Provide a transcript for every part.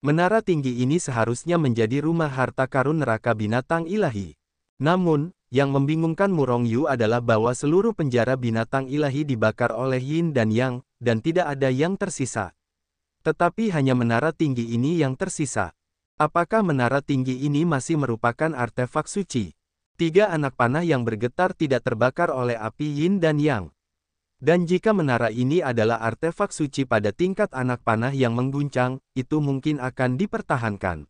Menara tinggi ini seharusnya menjadi rumah harta karun neraka binatang ilahi. Namun, yang membingungkan Murongyu adalah bahwa seluruh penjara binatang ilahi dibakar oleh Yin dan Yang, dan tidak ada yang tersisa. Tetapi hanya menara tinggi ini yang tersisa. Apakah menara tinggi ini masih merupakan artefak suci? 3 anak panah yang bergetar tidak terbakar oleh api Yin dan Yang. Dan jika menara ini adalah artefak suci pada tingkat anak panah yang mengguncang, itu mungkin akan dipertahankan.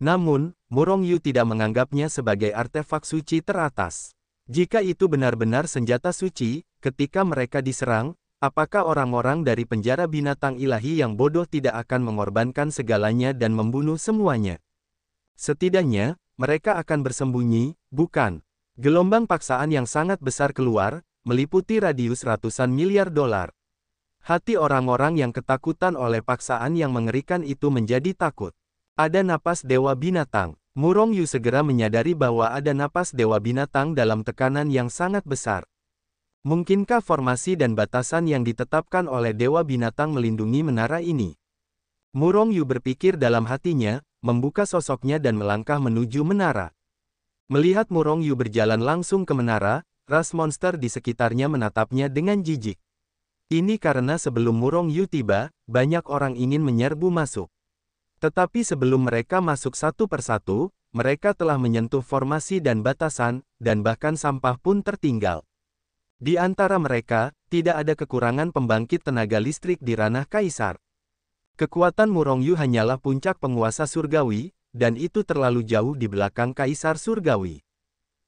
Namun, Murongyu tidak menganggapnya sebagai artefak suci teratas. Jika itu benar-benar senjata suci, ketika mereka diserang, apakah orang-orang dari penjara binatang ilahi yang bodoh tidak akan mengorbankan segalanya dan membunuh semuanya? Setidaknya, mereka akan bersembunyi, bukan? Gelombang paksaan yang sangat besar keluar, meliputi radius ratusan miliar dolar. Hati orang-orang yang ketakutan oleh paksaan yang mengerikan itu menjadi takut. Ada napas dewa binatang. Murongyu segera menyadari bahwa ada napas dewa binatang dalam tekanan yang sangat besar. Mungkinkah formasi dan batasan yang ditetapkan oleh dewa binatang melindungi menara ini? Murongyu berpikir dalam hatinya, membuka sosoknya dan melangkah menuju menara. Melihat Murongyu berjalan langsung ke menara, ras monster di sekitarnya menatapnya dengan jijik. Ini karena sebelum Murongyu tiba, banyak orang ingin menyerbu masuk. Tetapi sebelum mereka masuk satu persatu, mereka telah menyentuh formasi dan batasan, dan bahkan sampah pun tertinggal. Di antara mereka, tidak ada kekurangan pembangkit tenaga listrik di ranah kaisar. Kekuatan Murongyu hanyalah puncak penguasa surgawi, dan itu terlalu jauh di belakang kaisar surgawi.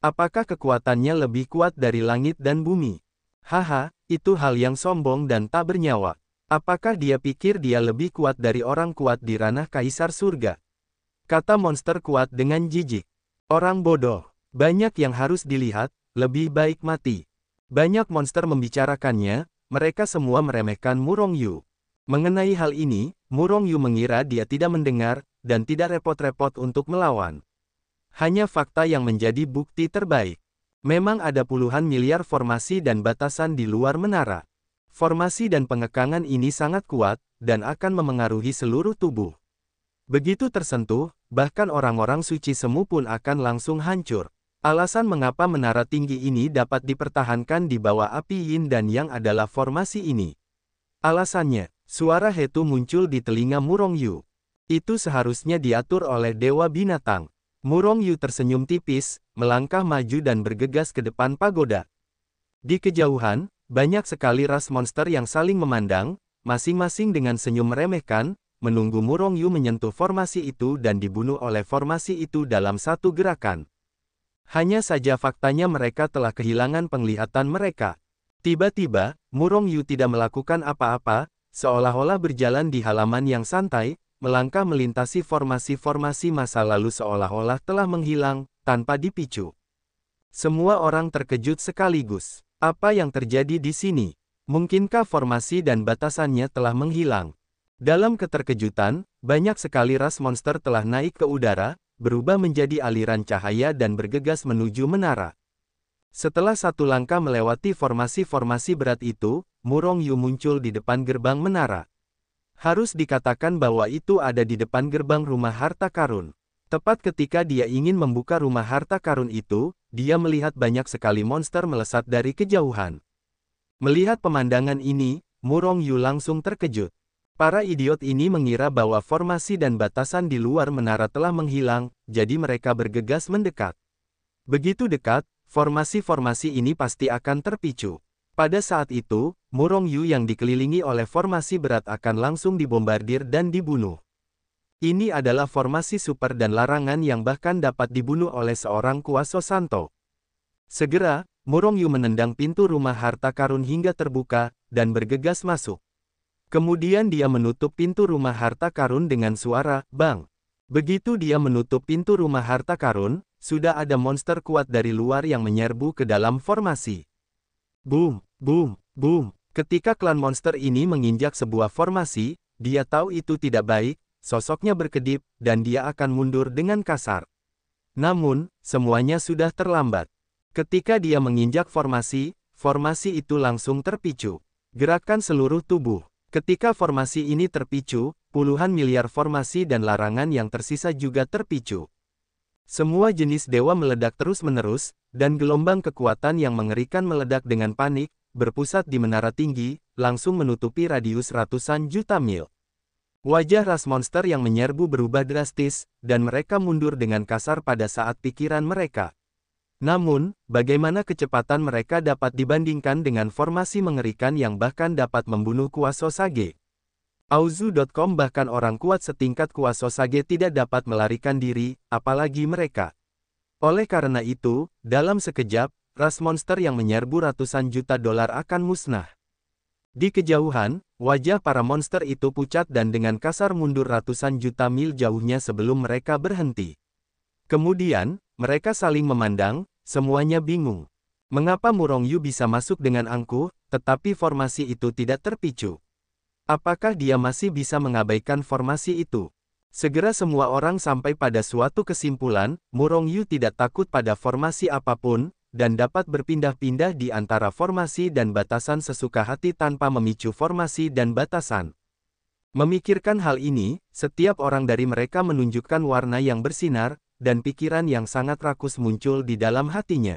Apakah kekuatannya lebih kuat dari langit dan bumi? Haha, itu hal yang sombong dan tak bernyawa. Apakah dia pikir dia lebih kuat dari orang kuat di ranah kaisar surga? Kata monster kuat dengan jijik. Orang bodoh. Banyak yang harus dilihat, lebih baik mati. Banyak monster membicarakannya, mereka semua meremehkan Murongyu. Mengenai hal ini, Murongyu mengira dia tidak mendengar, dan tidak repot-repot untuk melawan. Hanya fakta yang menjadi bukti terbaik. Memang ada puluhan miliar formasi dan batasan di luar menara. Formasi dan pengekangan ini sangat kuat, dan akan memengaruhi seluruh tubuh. Begitu tersentuh, bahkan orang-orang suci semu pun akan langsung hancur. Alasan mengapa menara tinggi ini dapat dipertahankan di bawah api Yin dan Yang adalah formasi ini. Alasannya, suara Hetu muncul di telinga Murongyu. Itu seharusnya diatur oleh dewa binatang. Murongyu tersenyum tipis, melangkah maju dan bergegas ke depan pagoda. Di kejauhan, banyak sekali ras monster yang saling memandang, masing-masing dengan senyum meremehkan, menunggu Murongyu menyentuh formasi itu dan dibunuh oleh formasi itu dalam satu gerakan. Hanya saja faktanya mereka telah kehilangan penglihatan mereka. Tiba-tiba, Murongyu tidak melakukan apa-apa, seolah-olah berjalan di halaman yang santai, melangkah melintasi formasi-formasi masa lalu seolah-olah telah menghilang, tanpa dipicu. Semua orang terkejut sekaligus. Apa yang terjadi di sini? Mungkinkah formasi dan batasannya telah menghilang? Dalam keterkejutan, banyak sekali ras monster telah naik ke udara, berubah menjadi aliran cahaya dan bergegas menuju menara. Setelah satu langkah melewati formasi-formasi berat itu, Murongyu muncul di depan gerbang menara. Harus dikatakan bahwa itu ada di depan gerbang rumah harta karun. Tepat ketika dia ingin membuka rumah harta karun itu, dia melihat banyak sekali monster melesat dari kejauhan. Melihat pemandangan ini, Murongyu langsung terkejut. Para idiot ini mengira bahwa formasi dan batasan di luar menara telah menghilang, jadi mereka bergegas mendekat. Begitu dekat, formasi-formasi ini pasti akan terpicu. Pada saat itu, Murongyu yang dikelilingi oleh formasi berat akan langsung dibombardir dan dibunuh. Ini adalah formasi super dan larangan yang bahkan dapat dibunuh oleh seorang kuasa santo. Segera, Murongyu menendang pintu rumah harta karun hingga terbuka, dan bergegas masuk. Kemudian dia menutup pintu rumah harta karun dengan suara, bang. Begitu dia menutup pintu rumah harta karun, sudah ada monster kuat dari luar yang menyerbu ke dalam formasi. Boom, boom, boom. Ketika klan monster ini menginjak sebuah formasi, dia tahu itu tidak baik, sosoknya berkedip, dan dia akan mundur dengan kasar. Namun, semuanya sudah terlambat. Ketika dia menginjak formasi, formasi itu langsung terpicu. Gerakan seluruh tubuh. Ketika formasi ini terpicu, puluhan miliar formasi dan larangan yang tersisa juga terpicu. Semua jenis dewa meledak terus-menerus, dan gelombang kekuatan yang mengerikan meledak dengan panik, berpusat di menara tinggi, langsung menutupi radius ratusan juta mil. Wajah ras monster yang menyerbu berubah drastis, dan mereka mundur dengan kasar pada saat pikiran mereka. Namun, bagaimana kecepatan mereka dapat dibandingkan dengan formasi mengerikan yang bahkan dapat membunuh Kuasosage? Auzu.com bahkan orang kuat setingkat Kuasosage tidak dapat melarikan diri, apalagi mereka. Oleh karena itu, dalam sekejap, ras monster yang menyerbu ratusan juta dolar akan musnah. Di kejauhan, wajah para monster itu pucat dan dengan kasar mundur ratusan juta mil jauhnya sebelum mereka berhenti. Kemudian, mereka saling memandang, semuanya bingung. Mengapa Murong Yu bisa masuk dengan angkuh, tetapi formasi itu tidak terpicu? Apakah dia masih bisa mengabaikan formasi itu? Segera semua orang sampai pada suatu kesimpulan, Murong Yu tidak takut pada formasi apapun, dan dapat berpindah-pindah di antara formasi dan batasan sesuka hati tanpa memicu formasi dan batasan. Memikirkan hal ini, setiap orang dari mereka menunjukkan warna yang bersinar, dan pikiran yang sangat rakus muncul di dalam hatinya.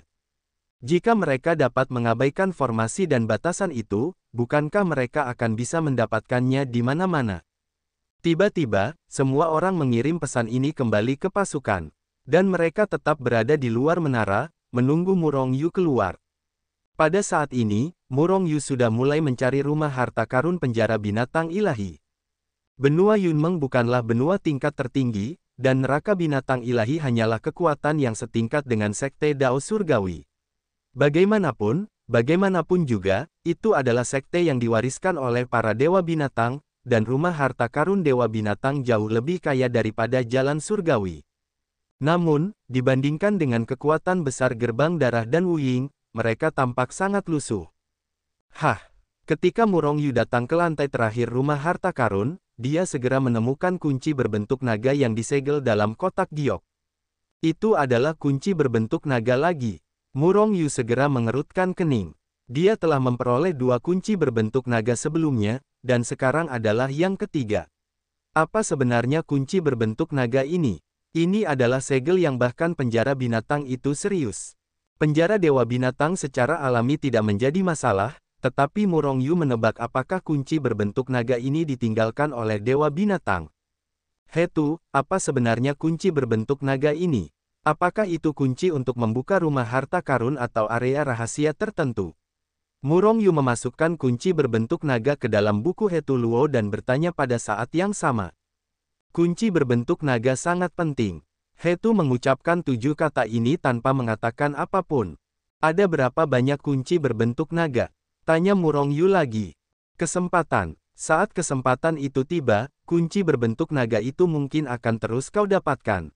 Jika mereka dapat mengabaikan formasi dan batasan itu, bukankah mereka akan bisa mendapatkannya di mana-mana? Tiba-tiba, semua orang mengirim pesan ini kembali ke pasukan. Dan mereka tetap berada di luar menara, menunggu Murong Yu keluar. Pada saat ini, Murong Yu sudah mulai mencari rumah harta karun penjara binatang ilahi. Benua Yunmeng bukanlah benua tingkat tertinggi, dan neraka binatang ilahi hanyalah kekuatan yang setingkat dengan sekte Dao Surgawi. Bagaimanapun juga, itu adalah sekte yang diwariskan oleh para dewa binatang, dan rumah harta karun dewa binatang jauh lebih kaya daripada jalan surgawi. Namun, dibandingkan dengan kekuatan besar gerbang darah dan Wuying, mereka tampak sangat lusuh. Ketika Murong Yu datang ke lantai terakhir rumah harta karun, dia segera menemukan kunci berbentuk naga yang disegel dalam kotak giok. Itu adalah kunci berbentuk naga lagi. Murong Yu segera mengerutkan kening. Dia telah memperoleh 2 kunci berbentuk naga sebelumnya, dan sekarang adalah yang ketiga. Apa sebenarnya kunci berbentuk naga ini? Ini adalah segel yang bahkan penjara binatang itu serius. Penjara dewa binatang secara alami tidak menjadi masalah, tetapi Murong Yu menebak apakah kunci berbentuk naga ini ditinggalkan oleh dewa binatang. Hetu, apa sebenarnya kunci berbentuk naga ini? Apakah itu kunci untuk membuka rumah harta karun atau area rahasia tertentu? Murong Yu memasukkan kunci berbentuk naga ke dalam buku Hetu Luo dan bertanya pada saat yang sama. Kunci berbentuk naga sangat penting. Hetu mengucapkan 7 kata ini tanpa mengatakan apapun. Ada berapa banyak kunci berbentuk naga? Tanya Murong Yu lagi. Kesempatan. Saat kesempatan itu tiba, kunci berbentuk naga itu mungkin akan terus kau dapatkan.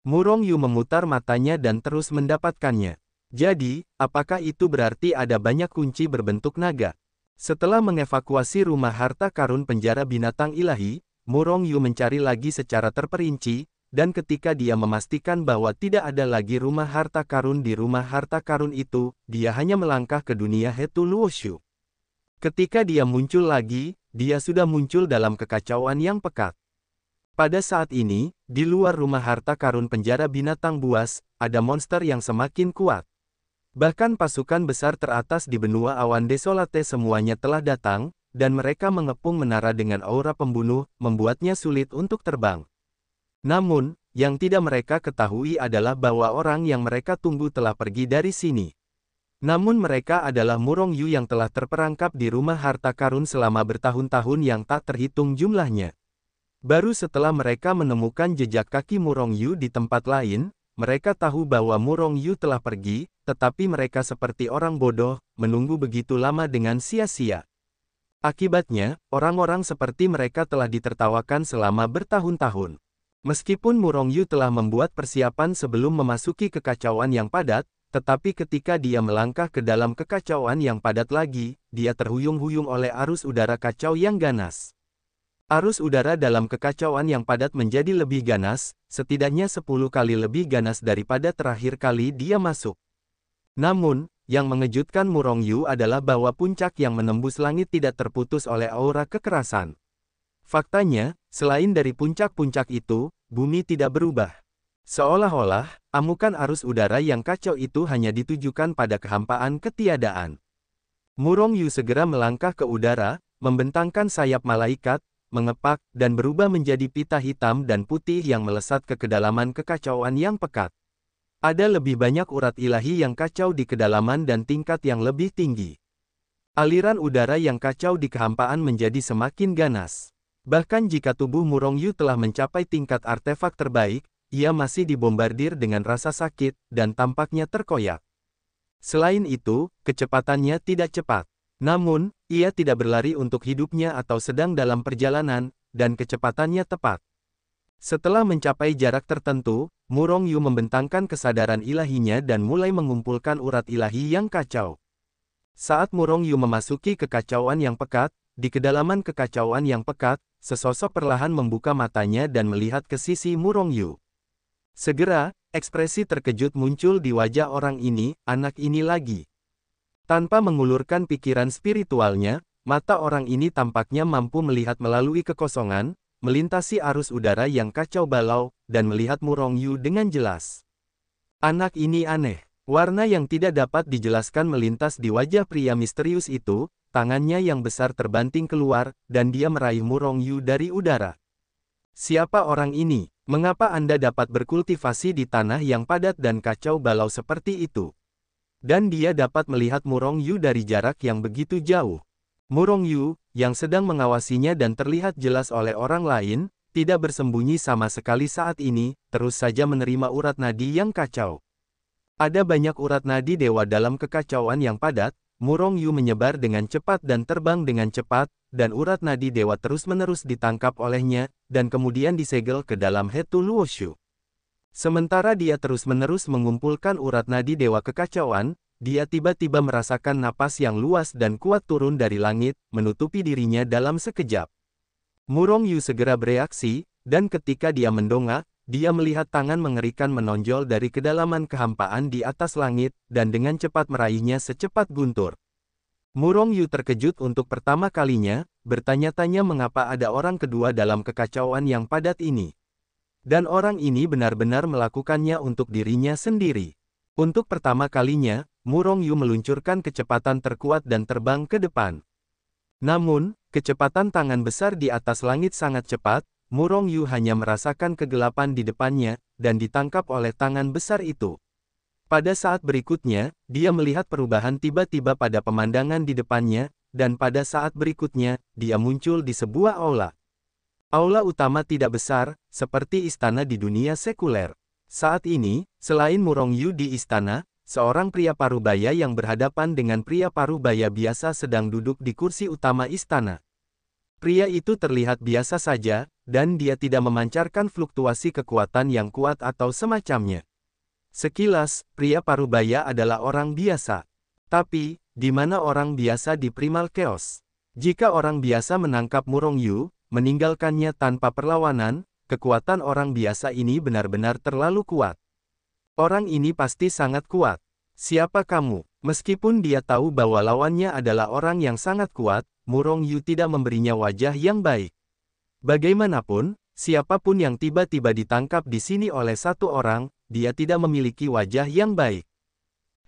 Murong Yu memutar matanya dan terus mendapatkannya. Jadi, apakah itu berarti ada banyak kunci berbentuk naga? Setelah mengevakuasi rumah harta karun penjara binatang ilahi, Murong Yu mencari lagi secara terperinci, dan ketika dia memastikan bahwa tidak ada lagi rumah harta karun di rumah harta karun itu, dia hanya melangkah ke dunia Hetu Luoshu. Ketika dia muncul lagi, dia sudah muncul dalam kekacauan yang pekat. Pada saat ini, di luar rumah harta karun penjara binatang buas, ada monster yang semakin kuat. Bahkan pasukan besar teratas di benua awan desolate semuanya telah datang, dan mereka mengepung menara dengan aura pembunuh, membuatnya sulit untuk terbang. Namun, yang tidak mereka ketahui adalah bahwa orang yang mereka tunggu telah pergi dari sini. Namun mereka adalah Murong Yu yang telah terperangkap di rumah harta karun selama bertahun-tahun yang tak terhitung jumlahnya. Baru setelah mereka menemukan jejak kaki Murong Yu di tempat lain, mereka tahu bahwa Murong Yu telah pergi, tetapi mereka seperti orang bodoh, menunggu begitu lama dengan sia-sia. Akibatnya, orang-orang seperti mereka telah ditertawakan selama bertahun-tahun. Meskipun Murong Yu telah membuat persiapan sebelum memasuki kekacauan yang padat, tetapi ketika dia melangkah ke dalam kekacauan yang padat lagi, dia terhuyung-huyung oleh arus udara kacau yang ganas. Arus udara dalam kekacauan yang padat menjadi lebih ganas, setidaknya 10 kali lebih ganas daripada terakhir kali dia masuk. Namun, yang mengejutkan Murong Yu adalah bahwa puncak yang menembus langit tidak terputus oleh aura kekerasan. Faktanya, selain dari puncak-puncak itu, bumi tidak berubah. Seolah-olah, amukan arus udara yang kacau itu hanya ditujukan pada kehampaan ketiadaan. Murong Yu segera melangkah ke udara, membentangkan sayap malaikat, mengepak, dan berubah menjadi pita hitam dan putih yang melesat ke kedalaman kekacauan yang pekat. Ada lebih banyak urat ilahi yang kacau di kedalaman dan tingkat yang lebih tinggi. Aliran udara yang kacau di kehampaan menjadi semakin ganas. Bahkan jika tubuh Murong Yu telah mencapai tingkat artefak terbaik, ia masih dibombardir dengan rasa sakit, dan tampaknya terkoyak. Selain itu, kecepatannya tidak cepat. Namun, ia tidak berlari untuk hidupnya atau sedang dalam perjalanan, dan kecepatannya tepat. Setelah mencapai jarak tertentu, Murong Yu membentangkan kesadaran ilahinya dan mulai mengumpulkan urat ilahi yang kacau. Saat Murong Yu memasuki kekacauan yang pekat, di kedalaman kekacauan yang pekat, sesosok perlahan membuka matanya dan melihat ke sisi Murong Yu. Segera, ekspresi terkejut muncul di wajah orang ini, anak ini lagi. Tanpa mengulurkan pikiran spiritualnya, mata orang ini tampaknya mampu melihat melalui kekosongan, melintasi arus udara yang kacau balau, dan melihat Murong Yu dengan jelas. Anak ini aneh. Warna yang tidak dapat dijelaskan melintas di wajah pria misterius itu, tangannya yang besar terbanting keluar, dan dia meraih Murong Yu dari udara. Siapa orang ini? Mengapa Anda dapat berkultivasi di tanah yang padat dan kacau balau seperti itu? Dan dia dapat melihat Murong Yu dari jarak yang begitu jauh. Murong Yu, yang sedang mengawasinya dan terlihat jelas oleh orang lain, tidak bersembunyi sama sekali saat ini, terus saja menerima urat nadi yang kacau. Ada banyak urat nadi dewa dalam kekacauan yang padat, Murong Yu menyebar dengan cepat dan terbang dengan cepat, dan urat nadi dewa terus-menerus ditangkap olehnya, dan kemudian disegel ke dalam Hetu Luoshu. Sementara dia terus-menerus mengumpulkan urat nadi dewa kekacauan, dia tiba-tiba merasakan napas yang luas dan kuat turun dari langit, menutupi dirinya dalam sekejap. Murong Yu segera bereaksi, dan ketika dia mendongak, dia melihat tangan mengerikan menonjol dari kedalaman kehampaan di atas langit, dan dengan cepat meraihnya secepat guntur. Murong Yu terkejut untuk pertama kalinya, bertanya-tanya mengapa ada orang kedua dalam kekacauan yang padat ini. Dan orang ini benar-benar melakukannya untuk dirinya sendiri. Untuk pertama kalinya, Murong Yu meluncurkan kecepatan terkuat dan terbang ke depan. Namun, kecepatan tangan besar di atas langit sangat cepat, Murong Yu hanya merasakan kegelapan di depannya, dan ditangkap oleh tangan besar itu. Pada saat berikutnya, dia melihat perubahan tiba-tiba pada pemandangan di depannya, dan pada saat berikutnya, dia muncul di sebuah aula. Aula utama tidak besar, seperti istana di dunia sekuler. Saat ini, selain Murong Yu di istana, seorang pria parubaya yang berhadapan dengan pria parubaya biasa sedang duduk di kursi utama istana. Pria itu terlihat biasa saja, dan dia tidak memancarkan fluktuasi kekuatan yang kuat atau semacamnya. Sekilas, pria parubaya adalah orang biasa. Tapi, di mana orang biasa di Primal Chaos? Jika orang biasa menangkap Murong Yu, meninggalkannya tanpa perlawanan, kekuatan orang biasa ini benar-benar terlalu kuat. Orang ini pasti sangat kuat. Siapa kamu? Meskipun dia tahu bahwa lawannya adalah orang yang sangat kuat, Murong Yu tidak memberinya wajah yang baik. Bagaimanapun, siapapun yang tiba-tiba ditangkap di sini oleh satu orang, dia tidak memiliki wajah yang baik.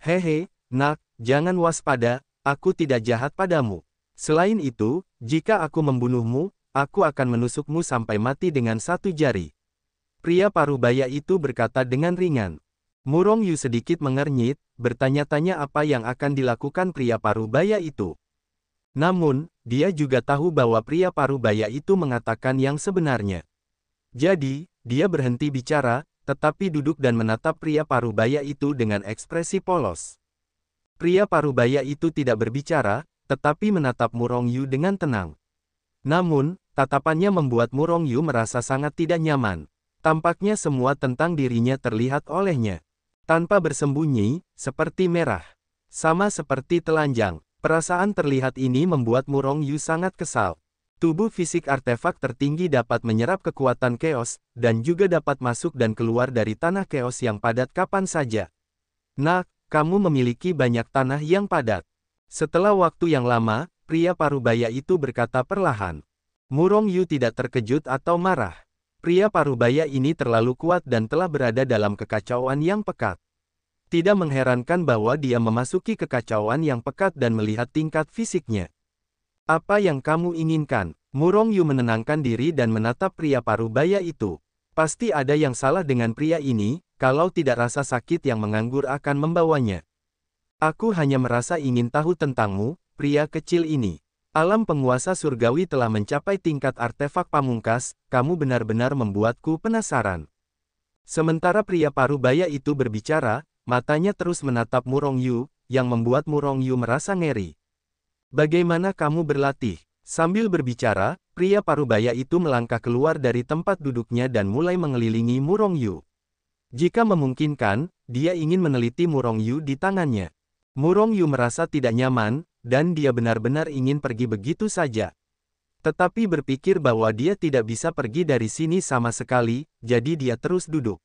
Hehe, nak, jangan waspada, aku tidak jahat padamu. Selain itu, jika aku membunuhmu, aku akan menusukmu sampai mati dengan satu jari. Pria parubaya itu berkata dengan ringan. Murong Yu sedikit mengernyit, bertanya-tanya apa yang akan dilakukan pria parubaya itu. Namun, dia juga tahu bahwa pria parubaya itu mengatakan yang sebenarnya. Jadi, dia berhenti bicara, tetapi duduk dan menatap pria parubaya itu dengan ekspresi polos. Pria parubaya itu tidak berbicara, tetapi menatap Murong Yu dengan tenang. Namun, tatapannya membuat Murong Yu merasa sangat tidak nyaman. Tampaknya semua tentang dirinya terlihat olehnya. Tanpa bersembunyi, seperti merah. Sama seperti telanjang. Perasaan terlihat ini membuat Murong Yu sangat kesal. Tubuh fisik artefak tertinggi dapat menyerap kekuatan keos, dan juga dapat masuk dan keluar dari tanah keos yang padat kapan saja. Nak, Kamu memiliki banyak tanah yang padat. Setelah waktu yang lama, pria parubaya itu berkata perlahan. Murong Yu tidak terkejut atau marah. Pria parubaya ini terlalu kuat dan telah berada dalam kekacauan yang pekat. Tidak mengherankan bahwa dia memasuki kekacauan yang pekat dan melihat tingkat fisiknya. Apa yang kamu inginkan? Murong Yu menenangkan diri dan menatap pria parubaya itu. Pasti ada yang salah dengan pria ini, kalau tidak rasa sakit yang menganggur akan membawanya. Aku hanya merasa ingin tahu tentangmu, pria kecil ini. Alam penguasa surgawi telah mencapai tingkat artefak pamungkas, kamu benar-benar membuatku penasaran. Sementara pria parubaya itu berbicara, matanya terus menatap Murong Yu, yang membuat Murong Yu merasa ngeri. Bagaimana kamu berlatih? Sambil berbicara, pria parubaya itu melangkah keluar dari tempat duduknya dan mulai mengelilingi Murong Yu. Jika memungkinkan, dia ingin meneliti Murong Yu di tangannya. Murong Yu merasa tidak nyaman, dan dia benar-benar ingin pergi begitu saja. Tetapi berpikir bahwa dia tidak bisa pergi dari sini sama sekali, jadi dia terus duduk.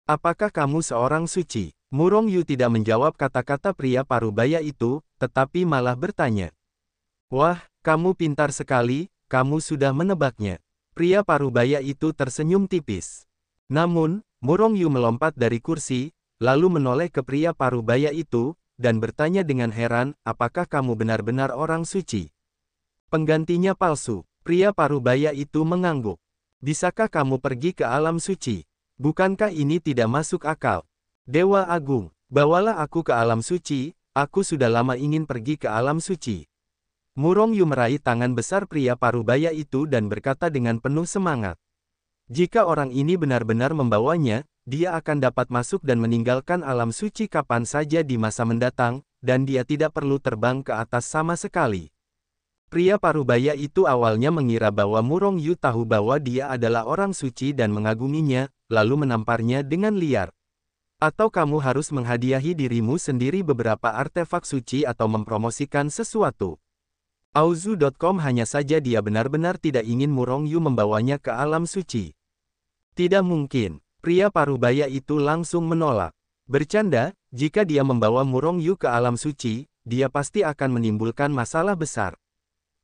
Apakah kamu seorang suci? Murong Yu tidak menjawab kata-kata pria parubaya itu, tetapi malah bertanya. Wah, kamu pintar sekali, kamu sudah menebaknya. Pria parubaya itu tersenyum tipis. Namun, Murong Yu melompat dari kursi, lalu menoleh ke pria parubaya itu, dan bertanya dengan heran, apakah kamu benar-benar orang suci? Penggantinya palsu. Pria parubaya itu mengangguk. Bisakah kamu pergi ke alam suci? Bukankah ini tidak masuk akal? Dewa Agung, bawalah aku ke alam suci, aku sudah lama ingin pergi ke alam suci. Murong Yu meraih tangan besar pria parubaya itu dan berkata dengan penuh semangat. Jika orang ini benar-benar membawanya, dia akan dapat masuk dan meninggalkan alam suci kapan saja di masa mendatang, dan dia tidak perlu terbang ke atas sama sekali. Pria parubaya itu awalnya mengira bahwa Murong Yu tahu bahwa dia adalah orang suci dan mengaguminya, lalu menamparnya dengan liar. Atau kamu harus menghadiahi dirimu sendiri beberapa artefak suci atau mempromosikan sesuatu. Auzu.com hanya saja dia benar-benar tidak ingin Murong Yu membawanya ke alam suci. Tidak mungkin, pria parubaya itu langsung menolak. Bercanda, jika dia membawa Murong Yu ke alam suci, dia pasti akan menimbulkan masalah besar.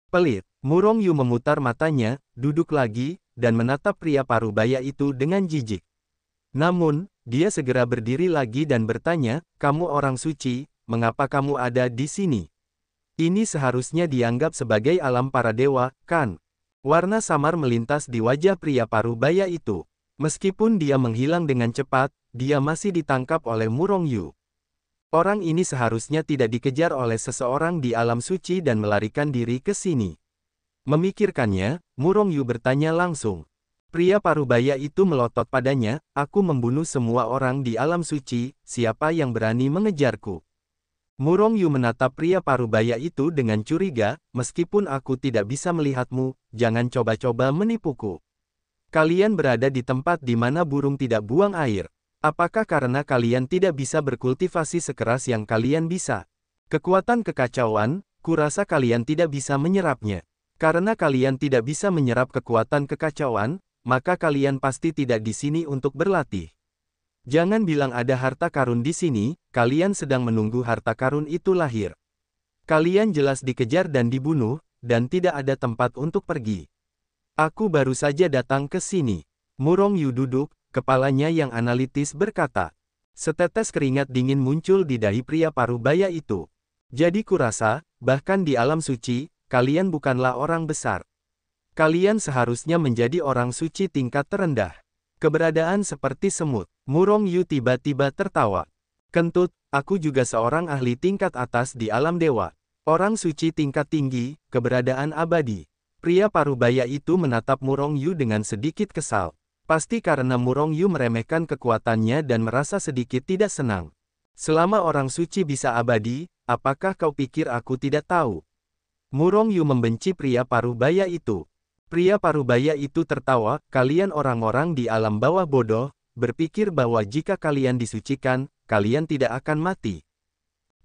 Pelit, Murong Yu memutar matanya, duduk lagi, dan menatap pria parubaya itu dengan jijik. Namun, dia segera berdiri lagi dan bertanya, kamu orang suci, mengapa kamu ada di sini? Ini seharusnya dianggap sebagai alam para dewa, kan? Warna samar melintas di wajah pria parubaya itu. Meskipun dia menghilang dengan cepat, dia masih ditangkap oleh Murong Yu. Orang ini seharusnya tidak dikejar oleh seseorang di alam suci dan melarikan diri ke sini. Memikirkannya, Murong Yu bertanya langsung. Pria parubaya itu melotot padanya, aku membunuh semua orang di alam suci, siapa yang berani mengejarku? Murong Yu menatap pria parubaya itu dengan curiga, meskipun aku tidak bisa melihatmu, jangan coba-coba menipuku. Kalian berada di tempat di mana burung tidak buang air. Apakah karena kalian tidak bisa berkultivasi sekeras yang kalian bisa? Kekuatan kekacauan, kurasa kalian tidak bisa menyerapnya. Karena kalian tidak bisa menyerap kekuatan kekacauan, maka kalian pasti tidak di sini untuk berlatih. Jangan bilang ada harta karun di sini, kalian sedang menunggu harta karun itu lahir. Kalian jelas dikejar dan dibunuh, dan tidak ada tempat untuk pergi. Aku baru saja datang ke sini. Murong Yu duduk, kepalanya yang analitis berkata. Setetes keringat dingin muncul di dahi pria parubaya itu. Jadi kurasa, bahkan di alam suci, kalian bukanlah orang besar. Kalian seharusnya menjadi orang suci tingkat terendah. Keberadaan seperti semut. Murong Yu tiba-tiba tertawa. Kentut, aku juga seorang ahli tingkat atas di alam dewa. Orang suci tingkat tinggi, keberadaan abadi. Pria parubaya itu menatap Murong Yu dengan sedikit kesal. Pasti karena Murong Yu meremehkan kekuatannya dan merasa sedikit tidak senang. Selama orang suci bisa abadi, apakah kau pikir aku tidak tahu? Murong Yu membenci pria parubaya itu. Pria parubaya itu tertawa, kalian orang-orang di alam bawah bodoh, berpikir bahwa jika kalian disucikan, kalian tidak akan mati.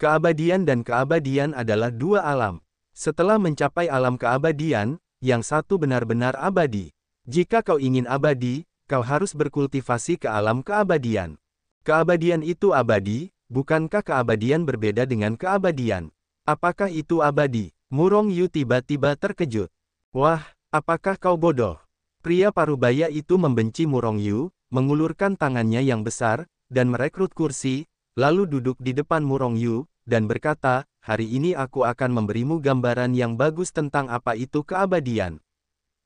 Keabadian dan keabadian adalah dua alam. Setelah mencapai alam keabadian, yang satu benar-benar abadi. Jika kau ingin abadi, kau harus berkultivasi ke alam keabadian. Keabadian itu abadi, bukankah keabadian berbeda dengan keabadian? Apakah itu abadi? Murong Yu tiba-tiba terkejut. Wah, apakah kau bodoh? Pria parubaya itu membenci Murong Yu, mengulurkan tangannya yang besar, dan merekrut kursi, lalu duduk di depan Murong Yu, dan berkata, hari ini aku akan memberimu gambaran yang bagus tentang apa itu keabadian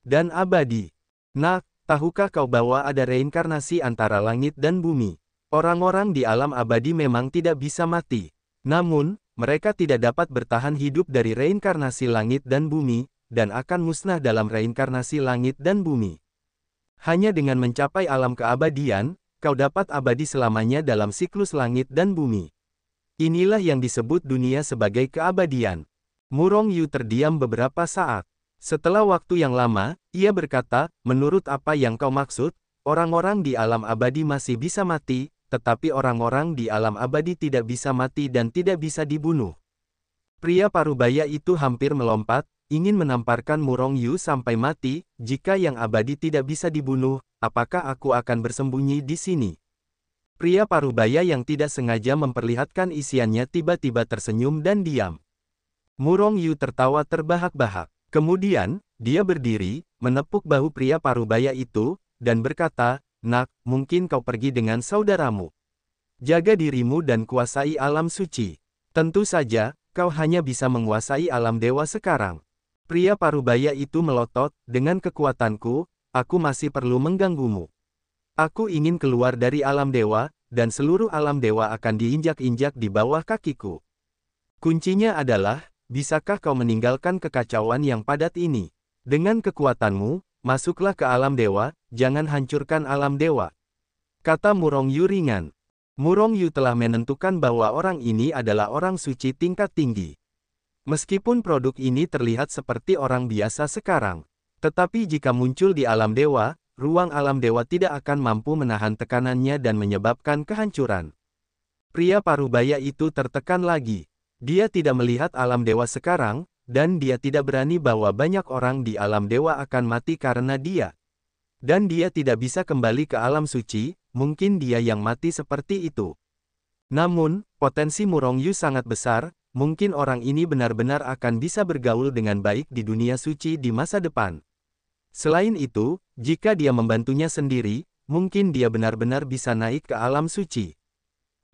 dan abadi. Nah, tahukah kau bahwa ada reinkarnasi antara langit dan bumi? Orang-orang di alam abadi memang tidak bisa mati. Namun, mereka tidak dapat bertahan hidup dari reinkarnasi langit dan bumi, dan akan musnah dalam reinkarnasi langit dan bumi. Hanya dengan mencapai alam keabadian, kau dapat abadi selamanya dalam siklus langit dan bumi. Inilah yang disebut dunia sebagai keabadian. Murong Yu terdiam beberapa saat. Setelah waktu yang lama, ia berkata, menurut apa yang kau maksud, orang-orang di alam abadi masih bisa mati, tetapi orang-orang di alam abadi tidak bisa mati dan tidak bisa dibunuh. Pria parubaya itu hampir melompat, ingin menamparkan Murong Yu sampai mati. Jika yang abadi tidak bisa dibunuh, apakah aku akan bersembunyi di sini? Pria parubaya yang tidak sengaja memperlihatkan isiannya tiba-tiba tersenyum dan diam. Murong Yu tertawa terbahak-bahak. Kemudian, dia berdiri, menepuk bahu pria parubaya itu, dan berkata, "Nak, mungkin kau pergi dengan saudaramu. Jaga dirimu dan kuasai alam suci. Tentu saja, kau hanya bisa menguasai alam dewa sekarang." Pria parubaya itu melotot, "Dengan kekuatanku, aku masih perlu mengganggumu. Aku ingin keluar dari alam dewa, dan seluruh alam dewa akan diinjak-injak di bawah kakiku. Kuncinya adalah, bisakah kau meninggalkan kekacauan yang padat ini? Dengan kekuatanmu, masuklah ke alam dewa, jangan hancurkan alam dewa," kata Murong Yu ringan. Murong Yu telah menentukan bahwa orang ini adalah orang suci tingkat tinggi. Meskipun produk ini terlihat seperti orang biasa sekarang, tetapi jika muncul di alam dewa, ruang alam dewa tidak akan mampu menahan tekanannya dan menyebabkan kehancuran. Pria parubaya itu tertekan lagi. Dia tidak melihat alam dewa sekarang, dan dia tidak berani bahwa banyak orang di alam dewa akan mati karena dia. Dan dia tidak bisa kembali ke alam suci, mungkin dia yang mati seperti itu. Namun, potensi Murong Yu sangat besar, mungkin orang ini benar-benar akan bisa bergaul dengan baik di dunia suci di masa depan. Selain itu, jika dia membantunya sendiri, mungkin dia benar-benar bisa naik ke alam suci.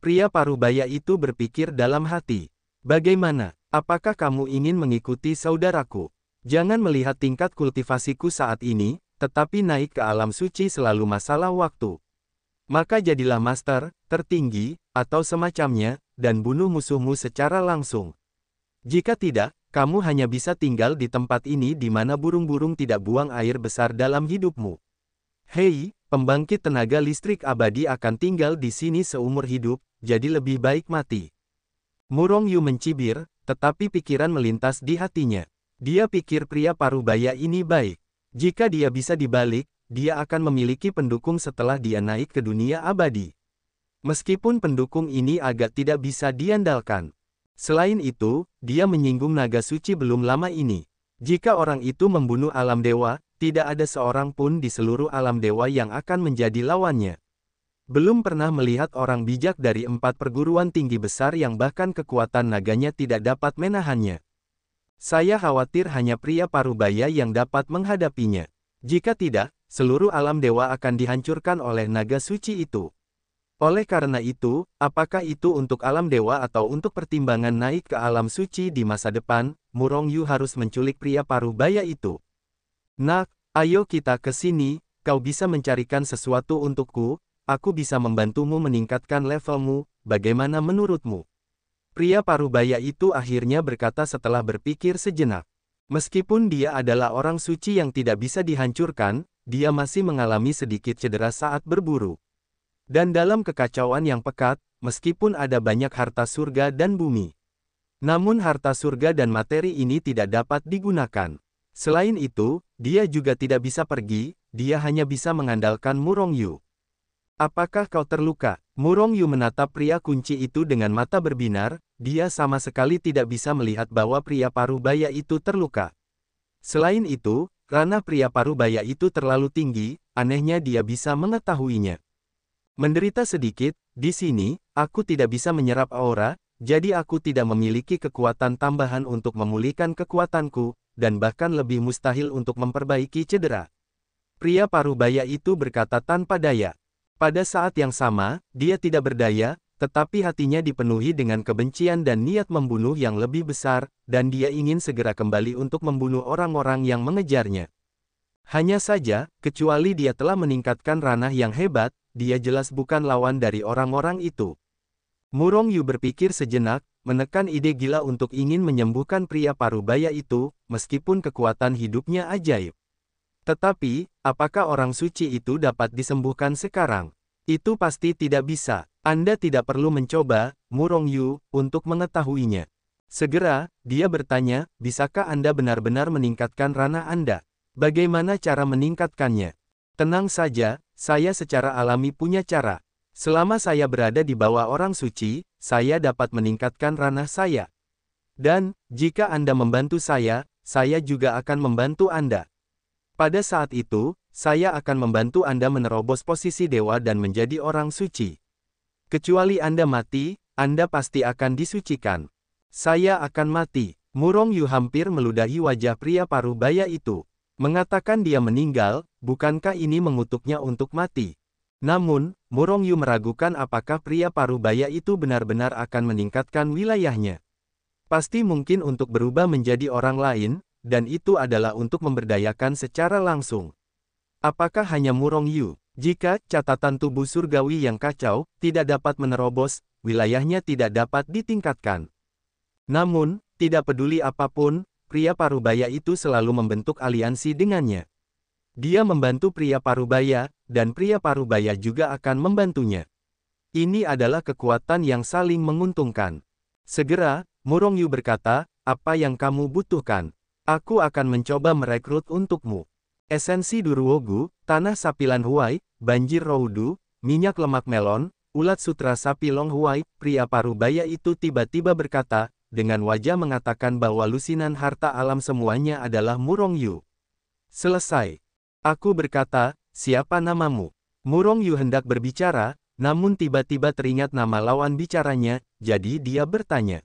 Pria parubaya itu berpikir dalam hati, "Bagaimana? Apakah kamu ingin mengikuti saudaraku? Jangan melihat tingkat kultivasiku saat ini, tetapi naik ke alam suci selalu masalah waktu. Maka jadilah master, tertinggi, atau semacamnya, dan bunuh musuhmu secara langsung. Jika tidak, kamu hanya bisa tinggal di tempat ini di mana burung-burung tidak buang air besar dalam hidupmu. Hei, pembangkit tenaga listrik abadi akan tinggal di sini seumur hidup, jadi lebih baik mati." Murong Yu mencibir, tetapi pikiran melintas di hatinya. Dia pikir pria parubaya ini baik. Jika dia bisa dibalik, dia akan memiliki pendukung setelah dia naik ke dunia abadi. Meskipun pendukung ini agak tidak bisa diandalkan. Selain itu, dia menyinggung naga suci belum lama ini. Jika orang itu membunuh alam dewa, tidak ada seorang pun di seluruh alam dewa yang akan menjadi lawannya. Belum pernah melihat orang bijak dari 4 perguruan tinggi besar yang bahkan kekuatan naganya tidak dapat menahannya. Saya khawatir hanya pria parubaya yang dapat menghadapinya. Jika tidak, seluruh alam dewa akan dihancurkan oleh naga suci itu. Oleh karena itu, apakah itu untuk alam dewa atau untuk pertimbangan naik ke alam suci di masa depan, Murong Yu harus menculik pria parubaya itu. "Nak, ayo kita ke sini, kau bisa mencarikan sesuatu untukku, aku bisa membantumu meningkatkan levelmu, bagaimana menurutmu?" Pria parubaya itu akhirnya berkata setelah berpikir sejenak. Meskipun dia adalah orang suci yang tidak bisa dihancurkan, dia masih mengalami sedikit cedera saat berburu. Dan dalam kekacauan yang pekat, meskipun ada banyak harta surga dan bumi, namun harta surga dan materi ini tidak dapat digunakan. Selain itu, dia juga tidak bisa pergi, dia hanya bisa mengandalkan Murong Yu. "Apakah kau terluka?" Murong Yu menatap pria kunci itu dengan mata berbinar, dia sama sekali tidak bisa melihat bahwa pria parubaya itu terluka. Selain itu, ranah pria parubaya itu terlalu tinggi, anehnya dia bisa mengetahuinya. Menderita sedikit, di sini, aku tidak bisa menyerap aura, jadi aku tidak memiliki kekuatan tambahan untuk memulihkan kekuatanku, dan bahkan lebih mustahil untuk memperbaiki cedera. Pria parubaya itu berkata tanpa daya. Pada saat yang sama, dia tidak berdaya, tetapi hatinya dipenuhi dengan kebencian dan niat membunuh yang lebih besar, dan dia ingin segera kembali untuk membunuh orang-orang yang mengejarnya. Hanya saja, kecuali dia telah meningkatkan ranah yang hebat, dia jelas bukan lawan dari orang-orang itu. Murong Yu berpikir sejenak, menekan ide gila untuk ingin menyembuhkan pria parubaya itu, meskipun kekuatan hidupnya ajaib. Tetapi, apakah orang suci itu dapat disembuhkan sekarang? Itu pasti tidak bisa. Anda tidak perlu mencoba, Murong Yu, untuk mengetahuinya. Segera, dia bertanya, bisakah Anda benar-benar meningkatkan ranah Anda? Bagaimana cara meningkatkannya? Tenang saja, saya secara alami punya cara. Selama saya berada di bawah orang suci, saya dapat meningkatkan ranah saya. Dan, jika Anda membantu saya juga akan membantu Anda. Pada saat itu, saya akan membantu Anda menerobos posisi dewa dan menjadi orang suci. Kecuali Anda mati, Anda pasti akan disucikan. Saya akan mati. Murong Yu hampir meludahi wajah pria parubaya itu. Mengatakan dia meninggal, bukankah ini mengutuknya untuk mati? Namun, Murong Yu meragukan apakah pria parubaya itu benar-benar akan meningkatkan wilayahnya. Pasti mungkin untuk berubah menjadi orang lain, dan itu adalah untuk memberdayakan secara langsung. Apakah hanya Murong Yu? Jika catatan tubuh surgawi yang kacau tidak dapat menerobos, wilayahnya tidak dapat ditingkatkan. Namun, tidak peduli apapun, pria parubaya itu selalu membentuk aliansi dengannya. Dia membantu pria parubaya, dan pria parubaya juga akan membantunya. Ini adalah kekuatan yang saling menguntungkan. Segera, Murong Yu berkata, apa yang kamu butuhkan? Aku akan mencoba merekrut untukmu. Esensi Duruogu, tanah sapi Lan Huai, banjir Roudu, minyak lemak melon, ulat sutra sapi Long Huai. Pria parubaya itu tiba-tiba berkata, dengan wajah mengatakan bahwa lusinan harta alam semuanya adalah Murong Yu. Selesai. Aku berkata, siapa namamu? Murong Yu hendak berbicara, namun tiba-tiba teringat nama lawan bicaranya, jadi dia bertanya.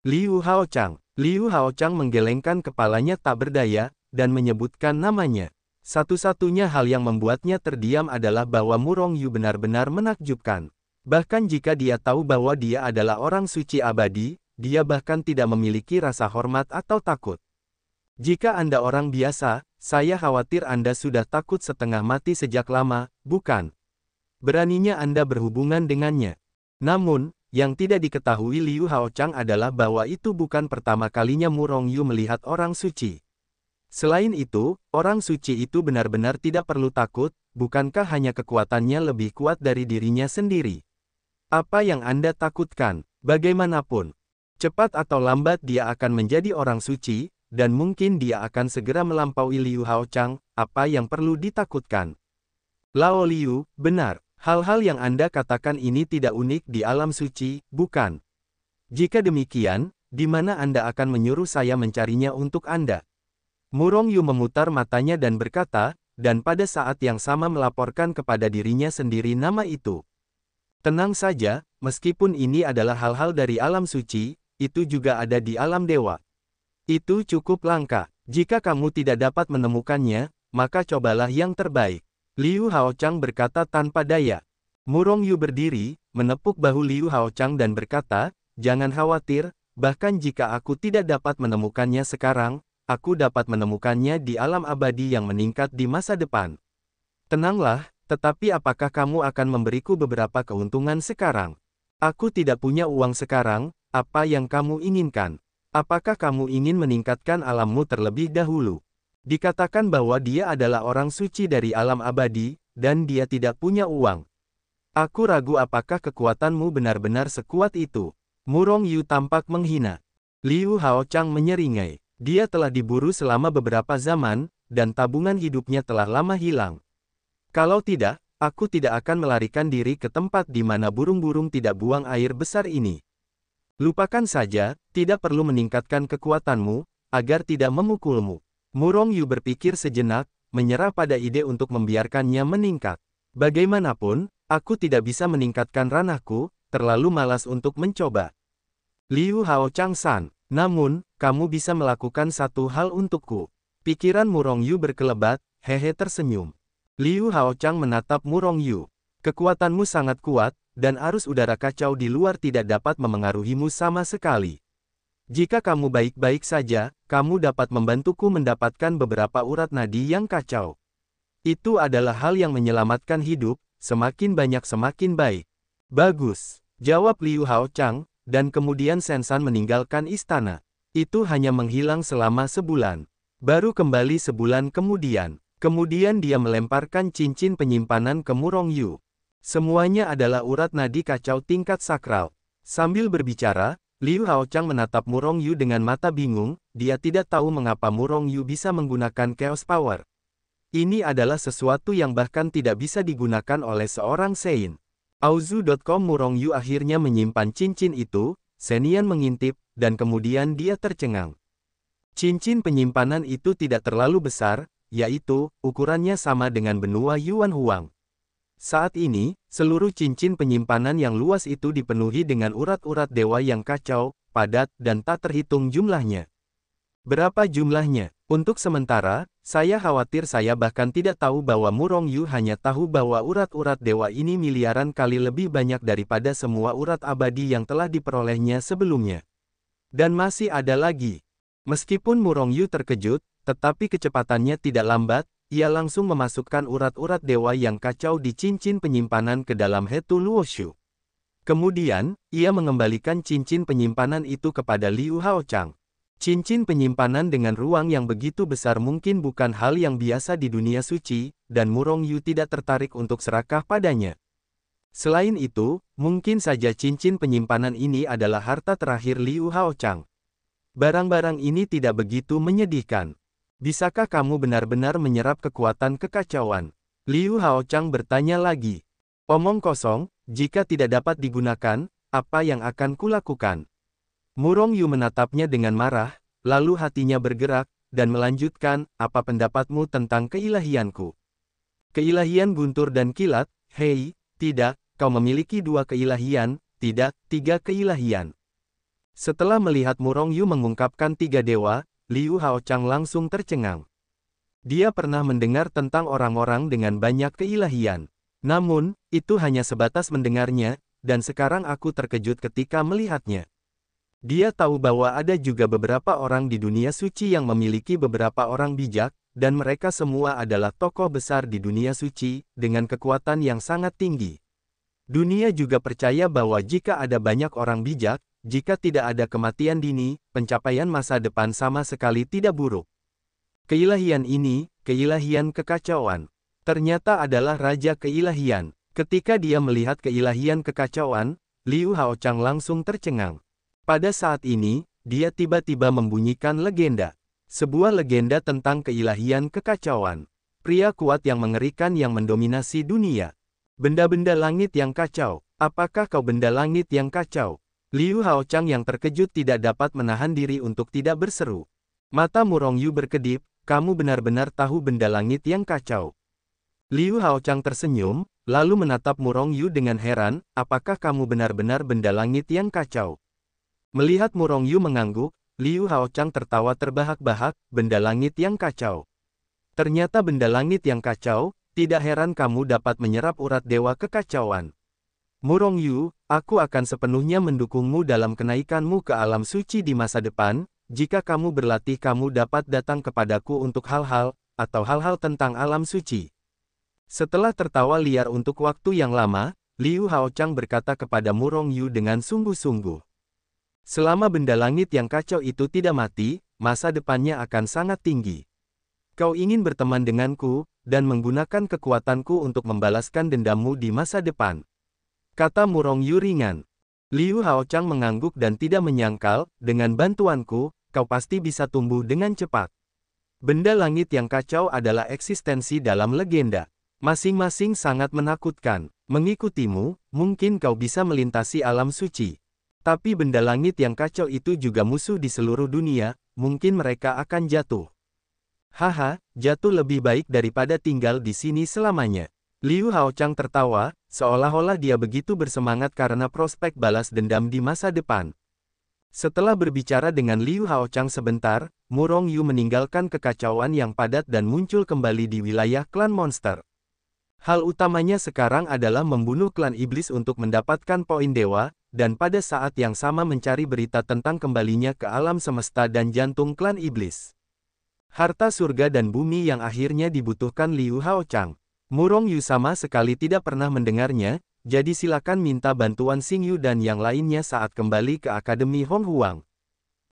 Liu Haochang. Liu Haochang menggelengkan kepalanya tak berdaya, dan menyebutkan namanya. Satu-satunya hal yang membuatnya terdiam adalah bahwa Murong Yu benar-benar menakjubkan. Bahkan jika dia tahu bahwa dia adalah orang suci abadi, dia bahkan tidak memiliki rasa hormat atau takut. Jika Anda orang biasa, saya khawatir Anda sudah takut setengah mati sejak lama, bukan? Beraninya Anda berhubungan dengannya. Namun, yang tidak diketahui Liu Haochang adalah bahwa itu bukan pertama kalinya Murong Yu melihat orang suci. Selain itu, orang suci itu benar-benar tidak perlu takut, bukankah hanya kekuatannya lebih kuat dari dirinya sendiri? Apa yang Anda takutkan? Bagaimanapun, cepat atau lambat dia akan menjadi orang suci, dan mungkin dia akan segera melampaui Liu Haochang. Apa yang perlu ditakutkan? Lao Liu, benar. Hal-hal yang Anda katakan ini tidak unik di alam suci, bukan? Jika demikian, di mana Anda akan menyuruh saya mencarinya untuk Anda? Murong Yu memutar matanya dan berkata, dan pada saat yang sama melaporkan kepada dirinya sendiri nama itu. Tenang saja, meskipun ini adalah hal-hal dari alam suci, itu juga ada di alam dewa. Itu cukup langka. Jika kamu tidak dapat menemukannya, maka cobalah yang terbaik. Liu Haochang berkata tanpa daya. Murong Yu berdiri, menepuk bahu Liu Haochang dan berkata, jangan khawatir, bahkan jika aku tidak dapat menemukannya sekarang, aku dapat menemukannya di alam abadi yang meningkat di masa depan. Tenanglah, tetapi apakah kamu akan memberiku beberapa keuntungan sekarang? Aku tidak punya uang sekarang, apa yang kamu inginkan? Apakah kamu ingin meningkatkan alammu terlebih dahulu? Dikatakan bahwa dia adalah orang suci dari alam abadi, dan dia tidak punya uang. Aku ragu apakah kekuatanmu benar-benar sekuat itu. Murong Yu tampak menghina. Liu Haochang menyeringai. Dia telah diburu selama beberapa zaman, dan tabungan hidupnya telah lama hilang. Kalau tidak, aku tidak akan melarikan diri ke tempat di mana burung-burung tidak buang air besar ini. Lupakan saja, tidak perlu meningkatkan kekuatanmu, agar tidak memukulmu. Murong Yu berpikir sejenak, menyerah pada ide untuk membiarkannya meningkat. Bagaimanapun, Aku tidak bisa meningkatkan ranahku, terlalu malas untuk mencoba. Liu Hao Chang-san, namun, kamu bisa melakukan satu hal untukku. Pikiran Murong Yu berkelebat, hehe tersenyum. Liu Hao Chang menatap Murong Yu. Kekuatanmu sangat kuat, dan arus udara kacau di luar tidak dapat memengaruhimu sama sekali. Jika kamu baik-baik saja, kamu dapat membantuku mendapatkan beberapa urat nadi yang kacau. Itu adalah hal yang menyelamatkan hidup, semakin banyak semakin baik. Bagus, jawab Liu Hao Chang, dan kemudian Sensan meninggalkan istana. Itu hanya menghilang selama sebulan. Baru kembali sebulan kemudian. Kemudian dia melemparkan cincin penyimpanan ke Murong Yu. Semuanya adalah urat nadi kacau tingkat sakral. Sambil berbicara, Liu Hao Chang menatap Murong Yu dengan mata bingung, dia tidak tahu mengapa Murong Yu bisa menggunakan Chaos Power. Ini adalah sesuatu yang bahkan tidak bisa digunakan oleh seorang Sein. Auzu.com Murong Yu akhirnya menyimpan cincin itu, Senian mengintip, dan kemudian dia tercengang. Cincin penyimpanan itu tidak terlalu besar, yaitu, ukurannya sama dengan benua Yuan Huang. Saat ini, seluruh cincin penyimpanan yang luas itu dipenuhi dengan urat-urat dewa yang kacau, padat, dan tak terhitung jumlahnya. Berapa jumlahnya? Untuk sementara, saya khawatir saya bahkan tidak tahu bahwa Murong Yu hanya tahu bahwa urat-urat dewa ini miliaran kali lebih banyak daripada semua urat abadi yang telah diperolehnya sebelumnya. Dan masih ada lagi. Meskipun Murong Yu terkejut, tetapi kecepatannya tidak lambat, ia langsung memasukkan urat-urat dewa yang kacau di cincin penyimpanan ke dalam Hetu Luoshu. Kemudian, ia mengembalikan cincin penyimpanan itu kepada Liu Hao Chang. Cincin penyimpanan dengan ruang yang begitu besar mungkin bukan hal yang biasa di dunia suci, dan Murong Yu tidak tertarik untuk serakah padanya. Selain itu, mungkin saja cincin penyimpanan ini adalah harta terakhir Liu Hao Chang. Barang-barang ini tidak begitu menyedihkan. Bisakah kamu benar-benar menyerap kekuatan kekacauan? Liu Hao Chang bertanya lagi. Omong kosong, jika tidak dapat digunakan, apa yang akan kulakukan? Murong Yu menatapnya dengan marah, lalu hatinya bergerak, dan melanjutkan, apa pendapatmu tentang keilahianku? Keilahian guntur dan kilat, hei, tidak, kau memiliki 2 keilahian, tidak, 3 keilahian. Setelah melihat Murong Yu mengungkapkan 3 dewa, Liu Hao Chang langsung tercengang. Dia pernah mendengar tentang orang-orang dengan banyak keilahian. Namun, itu hanya sebatas mendengarnya, dan sekarang aku terkejut ketika melihatnya. Dia tahu bahwa ada juga beberapa orang di dunia suci yang memiliki beberapa orang bijak, dan mereka semua adalah tokoh besar di dunia suci, dengan kekuatan yang sangat tinggi. Dunia juga percaya bahwa jika ada banyak orang bijak, jika tidak ada kematian dini, pencapaian masa depan sama sekali tidak buruk. Keilahian ini, keilahian kekacauan, ternyata adalah Raja Keilahian. Ketika dia melihat keilahian kekacauan, Liu Hao Chang langsung tercengang. Pada saat ini, dia tiba-tiba membunyikan legenda. Sebuah legenda tentang keilahian kekacauan. Pria kuat yang mengerikan yang mendominasi dunia. Benda-benda langit yang kacau. Apakah kau benda langit yang kacau? Liu Hao Chang yang terkejut tidak dapat menahan diri untuk tidak berseru. Mata Murong Yu berkedip, kamu benar-benar tahu benda langit yang kacau. Liu Hao Chang tersenyum, lalu menatap Murong Yu dengan heran, apakah kamu benar-benar benda langit yang kacau? Melihat Murong Yu mengangguk, Liu Hao Chang tertawa terbahak-bahak, benda langit yang kacau. Ternyata benda langit yang kacau, tidak heran kamu dapat menyerap urat dewa kekacauan. Murong Yu, aku akan sepenuhnya mendukungmu dalam kenaikanmu ke alam suci di masa depan. Jika kamu berlatih kamu dapat datang kepadaku untuk hal-hal, atau hal-hal tentang alam suci. Setelah tertawa liar untuk waktu yang lama, Liu Hao Chang berkata kepada Murong Yu dengan sungguh-sungguh. Selama benda langit yang kacau itu tidak mati, masa depannya akan sangat tinggi. Kau ingin berteman denganku, dan menggunakan kekuatanku untuk membalaskan dendammu di masa depan. Kata Murong Yu ringan. Liu Hao Chang mengangguk dan tidak menyangkal, dengan bantuanku, kau pasti bisa tumbuh dengan cepat. Benda langit yang kacau adalah eksistensi dalam legenda. Masing-masing sangat menakutkan. Mengikutimu, mungkin kau bisa melintasi alam suci. Tapi benda langit yang kacau itu juga musuh di seluruh dunia, mungkin mereka akan jatuh. Haha, jatuh lebih baik daripada tinggal di sini selamanya. Liu Haochang tertawa, seolah-olah dia begitu bersemangat karena prospek balas dendam di masa depan. Setelah berbicara dengan Liu Haochang sebentar, Murong Yu meninggalkan kekacauan yang padat dan muncul kembali di wilayah klan monster. Hal utamanya sekarang adalah membunuh klan iblis untuk mendapatkan poin dewa, dan pada saat yang sama mencari berita tentang kembalinya ke alam semesta dan jantung klan iblis. Harta surga dan bumi yang akhirnya dibutuhkan Liu Haochang. Murong Yu sama sekali tidak pernah mendengarnya, jadi silakan minta bantuan Xing Yu dan yang lainnya saat kembali ke Akademi Hong Huang.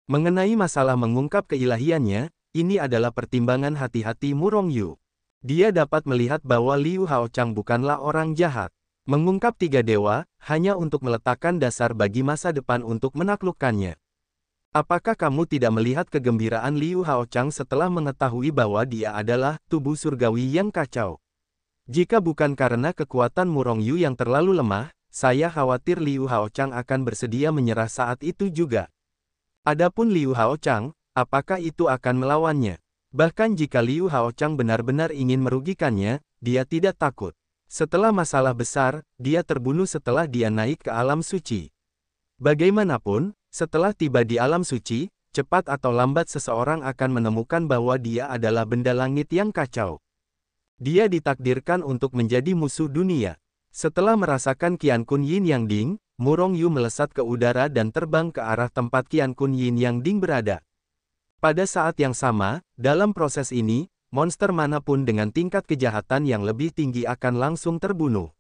Mengenai masalah mengungkap keilahiannya, ini adalah pertimbangan hati-hati Murong Yu. Dia dapat melihat bahwa Liu Haochang bukanlah orang jahat. Mengungkap 3 dewa, hanya untuk meletakkan dasar bagi masa depan untuk menaklukkannya. Apakah kamu tidak melihat kegembiraan Liu Haochang setelah mengetahui bahwa dia adalah tubuh surgawi yang kacau? Jika bukan karena kekuatan Murong Yu yang terlalu lemah, saya khawatir Liu Haochang akan bersedia menyerah saat itu juga. Adapun Liu Haochang, apakah itu akan melawannya? Bahkan jika Liu Haochang benar-benar ingin merugikannya, dia tidak takut. Setelah masalah besar, dia terbunuh setelah dia naik ke alam suci. Bagaimanapun, setelah tiba di alam suci, cepat atau lambat seseorang akan menemukan bahwa dia adalah benda langit yang kacau. Dia ditakdirkan untuk menjadi musuh dunia. Setelah merasakan Qian Kun Yin Yang Ding, Murong Yu melesat ke udara dan terbang ke arah tempat Qian Kun Yin Yang Ding berada. Pada saat yang sama, dalam proses ini, monster manapun dengan tingkat kejahatan yang lebih tinggi akan langsung terbunuh.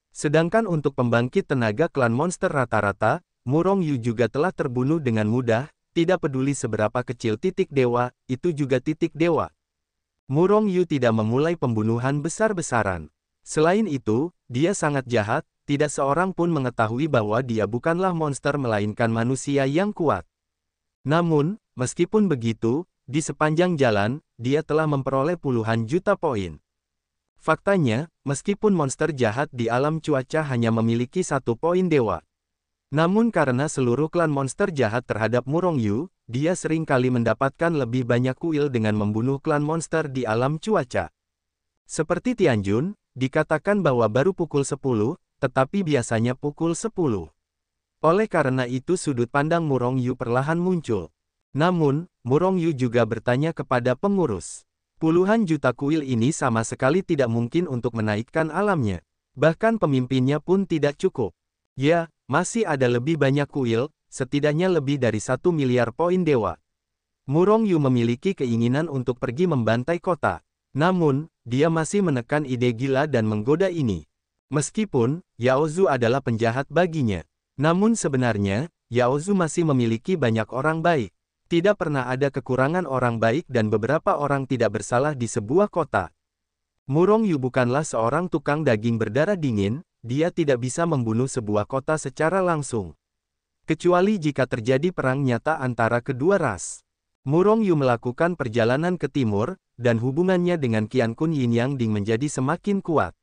Sedangkan untuk pembangkit tenaga klan monster rata-rata, Murong Yu juga telah terbunuh dengan mudah, tidak peduli seberapa kecil titik dewa, itu juga titik dewa. Murong Yu tidak memulai pembunuhan besar-besaran. Selain itu, dia sangat jahat, tidak seorang pun mengetahui bahwa dia bukanlah monster melainkan manusia yang kuat. Namun, meskipun begitu, di sepanjang jalan, dia telah memperoleh puluhan juta poin. Faktanya, meskipun monster jahat di alam cuaca hanya memiliki 1 poin dewa. Namun karena seluruh klan monster jahat terhadap Murong Yu, dia sering kali mendapatkan lebih banyak kuil dengan membunuh klan monster di alam cuaca. Seperti Tianjun, dikatakan bahwa baru pukul 10, tetapi biasanya pukul 10. Oleh karena itu sudut pandang Murong Yu perlahan muncul. Namun, Murong Yu juga bertanya kepada pengurus. Puluhan juta kuil ini sama sekali tidak mungkin untuk menaikkan alamnya. Bahkan pemimpinnya pun tidak cukup. Ya, masih ada lebih banyak kuil, setidaknya lebih dari 1 miliar poin dewa. Murong Yu memiliki keinginan untuk pergi membantai kota. Namun, dia masih menekan ide gila dan menggoda ini. Meskipun, Yao Zu adalah penjahat baginya. Namun sebenarnya, Yao Zu masih memiliki banyak orang baik. Tidak pernah ada kekurangan orang baik dan beberapa orang tidak bersalah di sebuah kota. Murong Yu bukanlah seorang tukang daging berdarah dingin, dia tidak bisa membunuh sebuah kota secara langsung. Kecuali jika terjadi perang nyata antara kedua ras. Murong Yu melakukan perjalanan ke timur, dan hubungannya dengan Qian Kun Yin Yang Ding menjadi semakin kuat.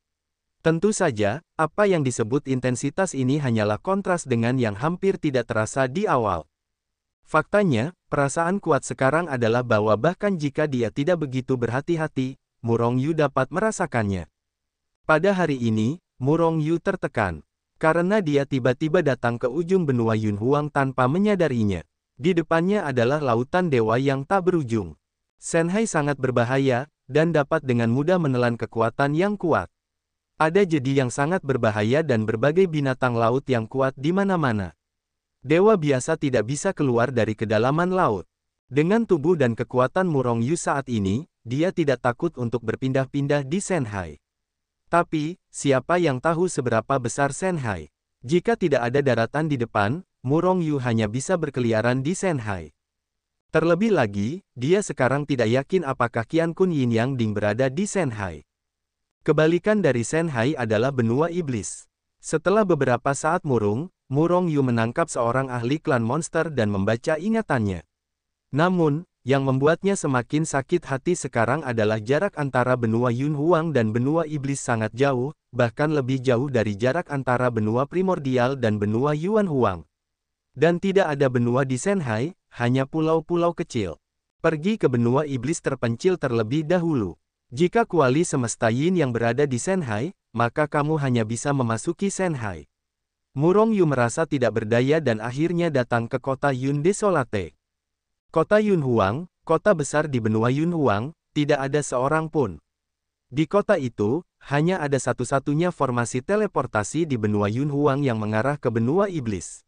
Tentu saja, apa yang disebut intensitas ini hanyalah kontras dengan yang hampir tidak terasa di awal. Faktanya, perasaan kuat sekarang adalah bahwa bahkan jika dia tidak begitu berhati-hati, Murong Yu dapat merasakannya. Pada hari ini, Murong Yu tertekan. Karena dia tiba-tiba datang ke ujung benua Yun Huang tanpa menyadarinya. Di depannya adalah lautan dewa yang tak berujung. Shenhai sangat berbahaya, dan dapat dengan mudah menelan kekuatan yang kuat. Ada jadi yang sangat berbahaya dan berbagai binatang laut yang kuat di mana-mana. Dewa biasa tidak bisa keluar dari kedalaman laut. Dengan tubuh dan kekuatan Murong Yu saat ini, dia tidak takut untuk berpindah-pindah di Shenhai. Tapi, siapa yang tahu seberapa besar Shenhai? Jika tidak ada daratan di depan, Murong Yu hanya bisa berkeliaran di Shenhai. Terlebih lagi, dia sekarang tidak yakin apakah Qian Kun Yin Yang Ding berada di Shenhai. Kebalikan dari Shenhai adalah benua iblis. Setelah beberapa saat murung, Murong Yu menangkap seorang ahli klan monster dan membaca ingatannya. Namun, yang membuatnya semakin sakit hati sekarang adalah jarak antara benua Yun Huang dan benua iblis sangat jauh, bahkan lebih jauh dari jarak antara benua primordial dan benua Yuan Huang. Dan tidak ada benua di Shenhai, hanya pulau-pulau kecil. Pergi ke benua iblis terpencil terlebih dahulu. Jika kuali semesta Yin yang berada di Shenhai, maka kamu hanya bisa memasuki Shanghai. Murong Yu merasa tidak berdaya dan akhirnya datang ke kota Yun Desolate. Kota Yunhuang, kota besar di benua Yunhuang, tidak ada seorang pun. Di kota itu, hanya ada satu-satunya formasi teleportasi di benua Yunhuang yang mengarah ke benua iblis.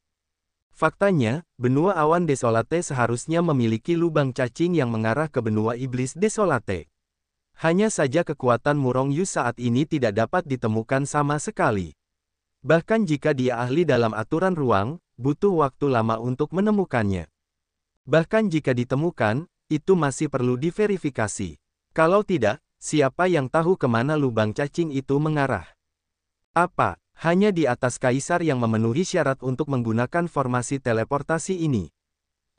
Faktanya, benua awan Desolate seharusnya memiliki lubang cacing yang mengarah ke benua iblis Desolate. Hanya saja kekuatan Murong Yu saat ini tidak dapat ditemukan sama sekali. Bahkan jika dia ahli dalam aturan ruang, butuh waktu lama untuk menemukannya. Bahkan jika ditemukan, itu masih perlu diverifikasi. Kalau tidak, siapa yang tahu kemana lubang cacing itu mengarah? Apa? Hanya di atas kaisar yang memenuhi syarat untuk menggunakan formasi teleportasi ini.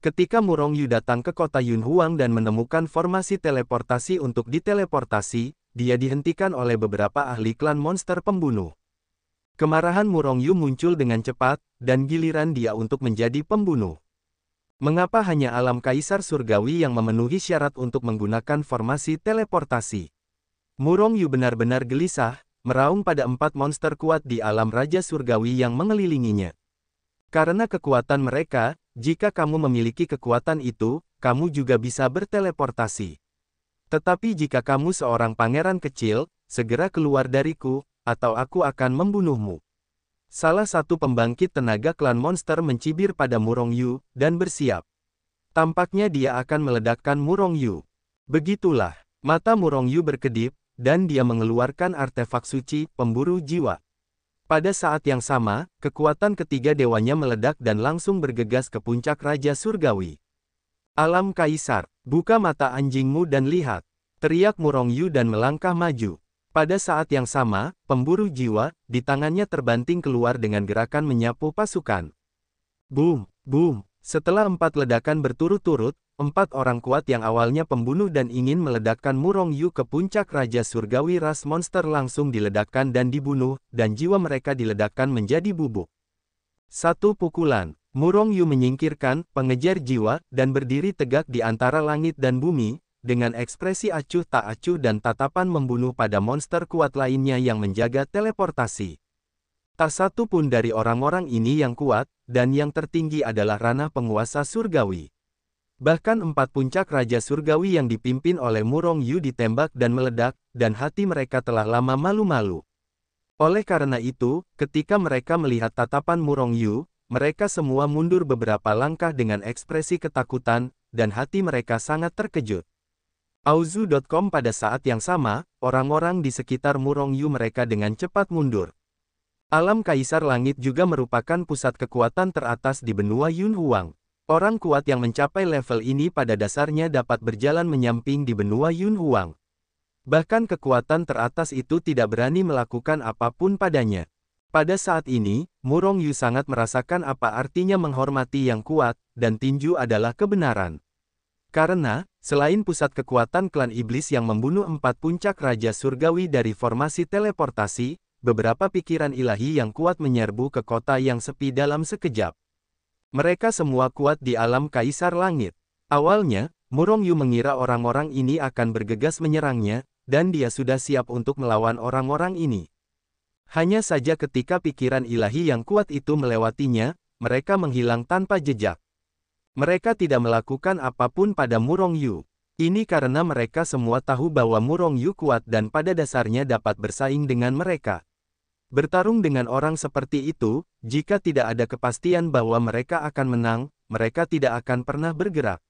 Ketika Murong Yu datang ke kota Yunhuang dan menemukan formasi teleportasi untuk diteleportasi, dia dihentikan oleh beberapa ahli klan monster pembunuh. Kemarahan Murong Yu muncul dengan cepat, dan giliran dia untuk menjadi pembunuh. Mengapa hanya alam kaisar surgawi yang memenuhi syarat untuk menggunakan formasi teleportasi? Murong Yu benar-benar gelisah, meraung pada 4 monster kuat di alam Raja Surgawi yang mengelilinginya. Karena kekuatan mereka, jika kamu memiliki kekuatan itu, kamu juga bisa berteleportasi. Tetapi jika kamu seorang pangeran kecil, segera keluar dariku, atau aku akan membunuhmu. Salah satu pembangkit tenaga klan monster mencibir pada Murong Yu, dan bersiap. Tampaknya dia akan meledakkan Murong Yu. Begitulah, mata Murong Yu berkedip, dan dia mengeluarkan artefak suci, pemburu jiwa. Pada saat yang sama, kekuatan ketiga dewanya meledak dan langsung bergegas ke puncak Raja Surgawi. Alam Kaisar, buka mata anjingmu dan lihat, teriak Murong Yu dan melangkah maju. Pada saat yang sama, pemburu jiwa, di tangannya terbanting keluar dengan gerakan menyapu pasukan. Boom, boom. Setelah 4 ledakan berturut-turut, 4 orang kuat yang awalnya pembunuh dan ingin meledakkan Murong Yu ke puncak Raja Surgawi ras monster langsung diledakkan dan dibunuh, dan jiwa mereka diledakkan menjadi bubuk. Satu pukulan, Murong Yu menyingkirkan pengejar jiwa, dan berdiri tegak di antara langit dan bumi, dengan ekspresi acuh tak acuh dan tatapan membunuh pada monster kuat lainnya yang menjaga teleportasi. Tak satu pun dari orang-orang ini yang kuat, dan yang tertinggi adalah ranah penguasa surgawi. Bahkan 4 puncak Raja Surgawi yang dipimpin oleh Murong Yu ditembak dan meledak, dan hati mereka telah lama malu-malu. Oleh karena itu, ketika mereka melihat tatapan Murong Yu, mereka semua mundur beberapa langkah dengan ekspresi ketakutan, dan hati mereka sangat terkejut. Auzu.com pada saat yang sama, orang-orang di sekitar Murong Yu mereka dengan cepat mundur. Alam Kaisar Langit juga merupakan pusat kekuatan teratas di benua Yunhuang. Orang kuat yang mencapai level ini pada dasarnya dapat berjalan menyamping di benua Yunhuang. Bahkan kekuatan teratas itu tidak berani melakukan apapun padanya. Pada saat ini, Murong Yu sangat merasakan apa artinya menghormati yang kuat, dan tinju adalah kebenaran. Karena, selain pusat kekuatan klan iblis yang membunuh 4 puncak Raja Surgawi dari formasi teleportasi, beberapa pikiran ilahi yang kuat menyerbu ke kota yang sepi dalam sekejap. Mereka semua kuat di alam Kaisar Langit. Awalnya, Murong Yu mengira orang-orang ini akan bergegas menyerangnya, dan dia sudah siap untuk melawan orang-orang ini. Hanya saja ketika pikiran ilahi yang kuat itu melewatinya, mereka menghilang tanpa jejak. Mereka tidak melakukan apapun pada Murong Yu. Ini karena mereka semua tahu bahwa Murong Yu kuat dan pada dasarnya dapat bersaing dengan mereka. Bertarung dengan orang seperti itu, jika tidak ada kepastian bahwa mereka akan menang, mereka tidak akan pernah bergerak.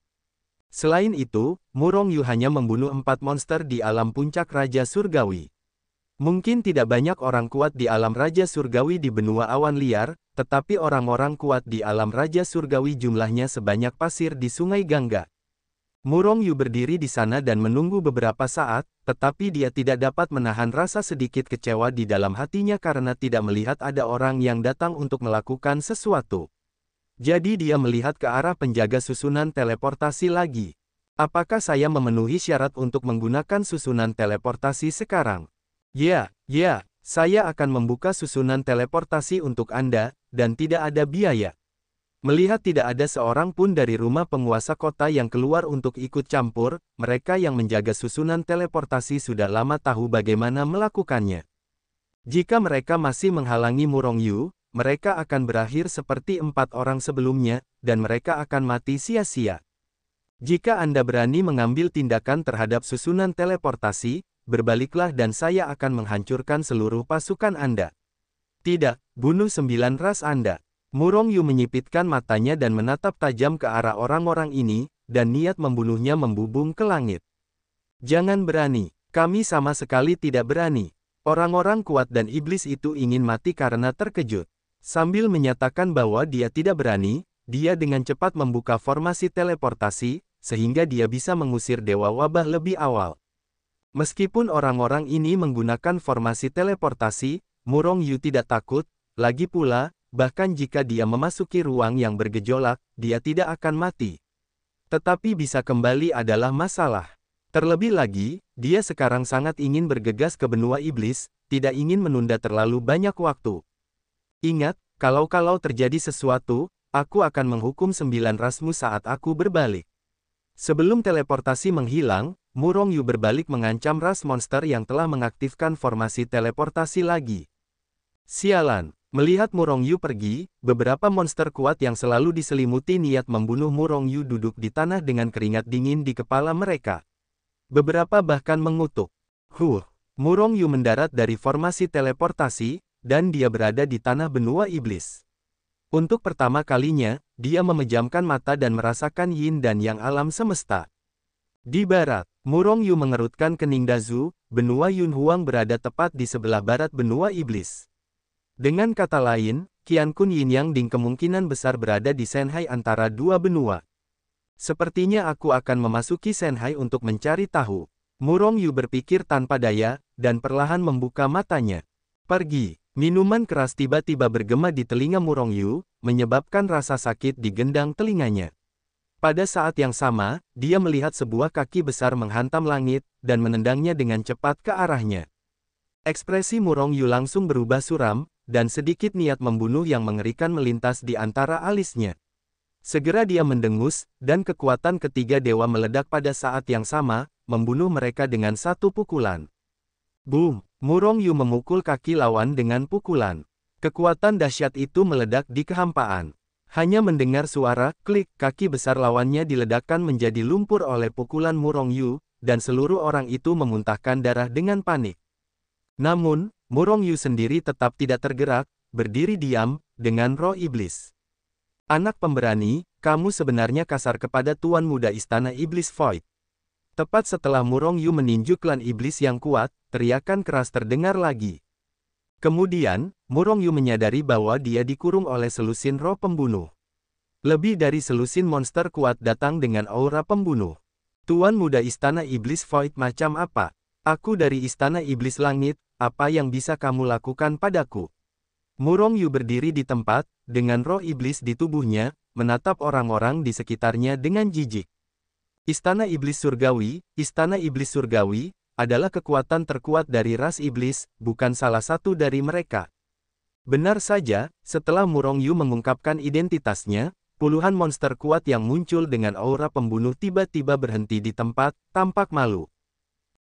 Selain itu, Murong Yu hanya membunuh 4 monster di alam puncak Raja Surgawi. Mungkin tidak banyak orang kuat di alam Raja Surgawi di benua awan liar, tetapi orang-orang kuat di alam Raja Surgawi jumlahnya sebanyak pasir di Sungai Gangga. Murong Yu berdiri di sana dan menunggu beberapa saat, tetapi dia tidak dapat menahan rasa sedikit kecewa di dalam hatinya karena tidak melihat ada orang yang datang untuk melakukan sesuatu. Jadi dia melihat ke arah penjaga susunan teleportasi lagi. Apakah saya memenuhi syarat untuk menggunakan susunan teleportasi sekarang? Ya, saya akan membuka susunan teleportasi untuk Anda, dan tidak ada biaya. Melihat tidak ada seorang pun dari rumah penguasa kota yang keluar untuk ikut campur, mereka yang menjaga susunan teleportasi sudah lama tahu bagaimana melakukannya. Jika mereka masih menghalangi Murong Yu, mereka akan berakhir seperti 4 orang sebelumnya, dan mereka akan mati sia-sia. Jika Anda berani mengambil tindakan terhadap susunan teleportasi, berbaliklah dan saya akan menghancurkan seluruh pasukan Anda. Tidak, bunuh 9 ras Anda. Murong Yu menyipitkan matanya dan menatap tajam ke arah orang-orang ini, dan niat membunuhnya membubung ke langit. Jangan berani, kami sama sekali tidak berani. Orang-orang kuat dan iblis itu ingin mati karena terkejut. Sambil menyatakan bahwa dia tidak berani, dia dengan cepat membuka formasi teleportasi, sehingga dia bisa mengusir Dewa Wabah lebih awal. Meskipun orang-orang ini menggunakan formasi teleportasi, Murong Yu tidak takut, lagi pula, bahkan jika dia memasuki ruang yang bergejolak, dia tidak akan mati. Tetapi bisa kembali adalah masalah. Terlebih lagi, dia sekarang sangat ingin bergegas ke benua iblis, tidak ingin menunda terlalu banyak waktu. Ingat, kalau terjadi sesuatu, aku akan menghukum 9 rasmu saat aku berbalik. Sebelum teleportasi menghilang, Murong Yu berbalik mengancam ras monster yang telah mengaktifkan formasi teleportasi lagi. Sialan, melihat Murong Yu pergi, beberapa monster kuat yang selalu diselimuti niat membunuh Murong Yu duduk di tanah dengan keringat dingin di kepala mereka. Beberapa bahkan mengutuk. Murong Yu mendarat dari formasi teleportasi, dan dia berada di tanah benua iblis. Untuk pertama kalinya, dia memejamkan mata dan merasakan yin dan yang alam semesta. Di barat, Murong Yu mengerutkan kening Dazu, benua Yun Huang berada tepat di sebelah barat benua iblis. Dengan kata lain, Qiankun Yin Yang Ding kemungkinan besar berada di Shanghai antara dua benua. Sepertinya aku akan memasuki Shanghai untuk mencari tahu. Murong Yu berpikir tanpa daya, dan perlahan membuka matanya. Pergi. Minuman keras tiba-tiba bergema di telinga Murong Yu, menyebabkan rasa sakit di gendang telinganya. Pada saat yang sama, dia melihat sebuah kaki besar menghantam langit, dan menendangnya dengan cepat ke arahnya. Ekspresi Murong Yu langsung berubah suram, dan sedikit niat membunuh yang mengerikan melintas di antara alisnya. Segera dia mendengus, dan kekuatan ketiga dewa meledak pada saat yang sama, membunuh mereka dengan satu pukulan. Boom! Murong Yu memukul kaki lawan dengan pukulan. Kekuatan dahsyat itu meledak di kehampaan. Hanya mendengar suara klik, kaki besar lawannya diledakkan menjadi lumpur oleh pukulan Murong Yu, dan seluruh orang itu memuntahkan darah dengan panik. Namun, Murong Yu sendiri tetap tidak tergerak, berdiri diam, dengan roh iblis. Anak pemberani, kamu sebenarnya kasar kepada Tuan Muda Istana Iblis Void. Tepat setelah Murong Yu meninju klan iblis yang kuat, teriakan keras terdengar lagi. Kemudian, Murong Yu menyadari bahwa dia dikurung oleh selusin roh pembunuh. Lebih dari selusin monster kuat datang dengan aura pembunuh. Tuan Muda Istana Iblis Void macam apa? Aku dari Istana Iblis Langit, apa yang bisa kamu lakukan padaku? Murong Yu berdiri di tempat, dengan roh iblis di tubuhnya, menatap orang-orang di sekitarnya dengan jijik. Istana Iblis Surgawi, adalah kekuatan terkuat dari ras iblis, bukan salah satu dari mereka. Benar saja, setelah Murong Yu mengungkapkan identitasnya, puluhan monster kuat yang muncul dengan aura pembunuh tiba-tiba berhenti di tempat, tampak malu.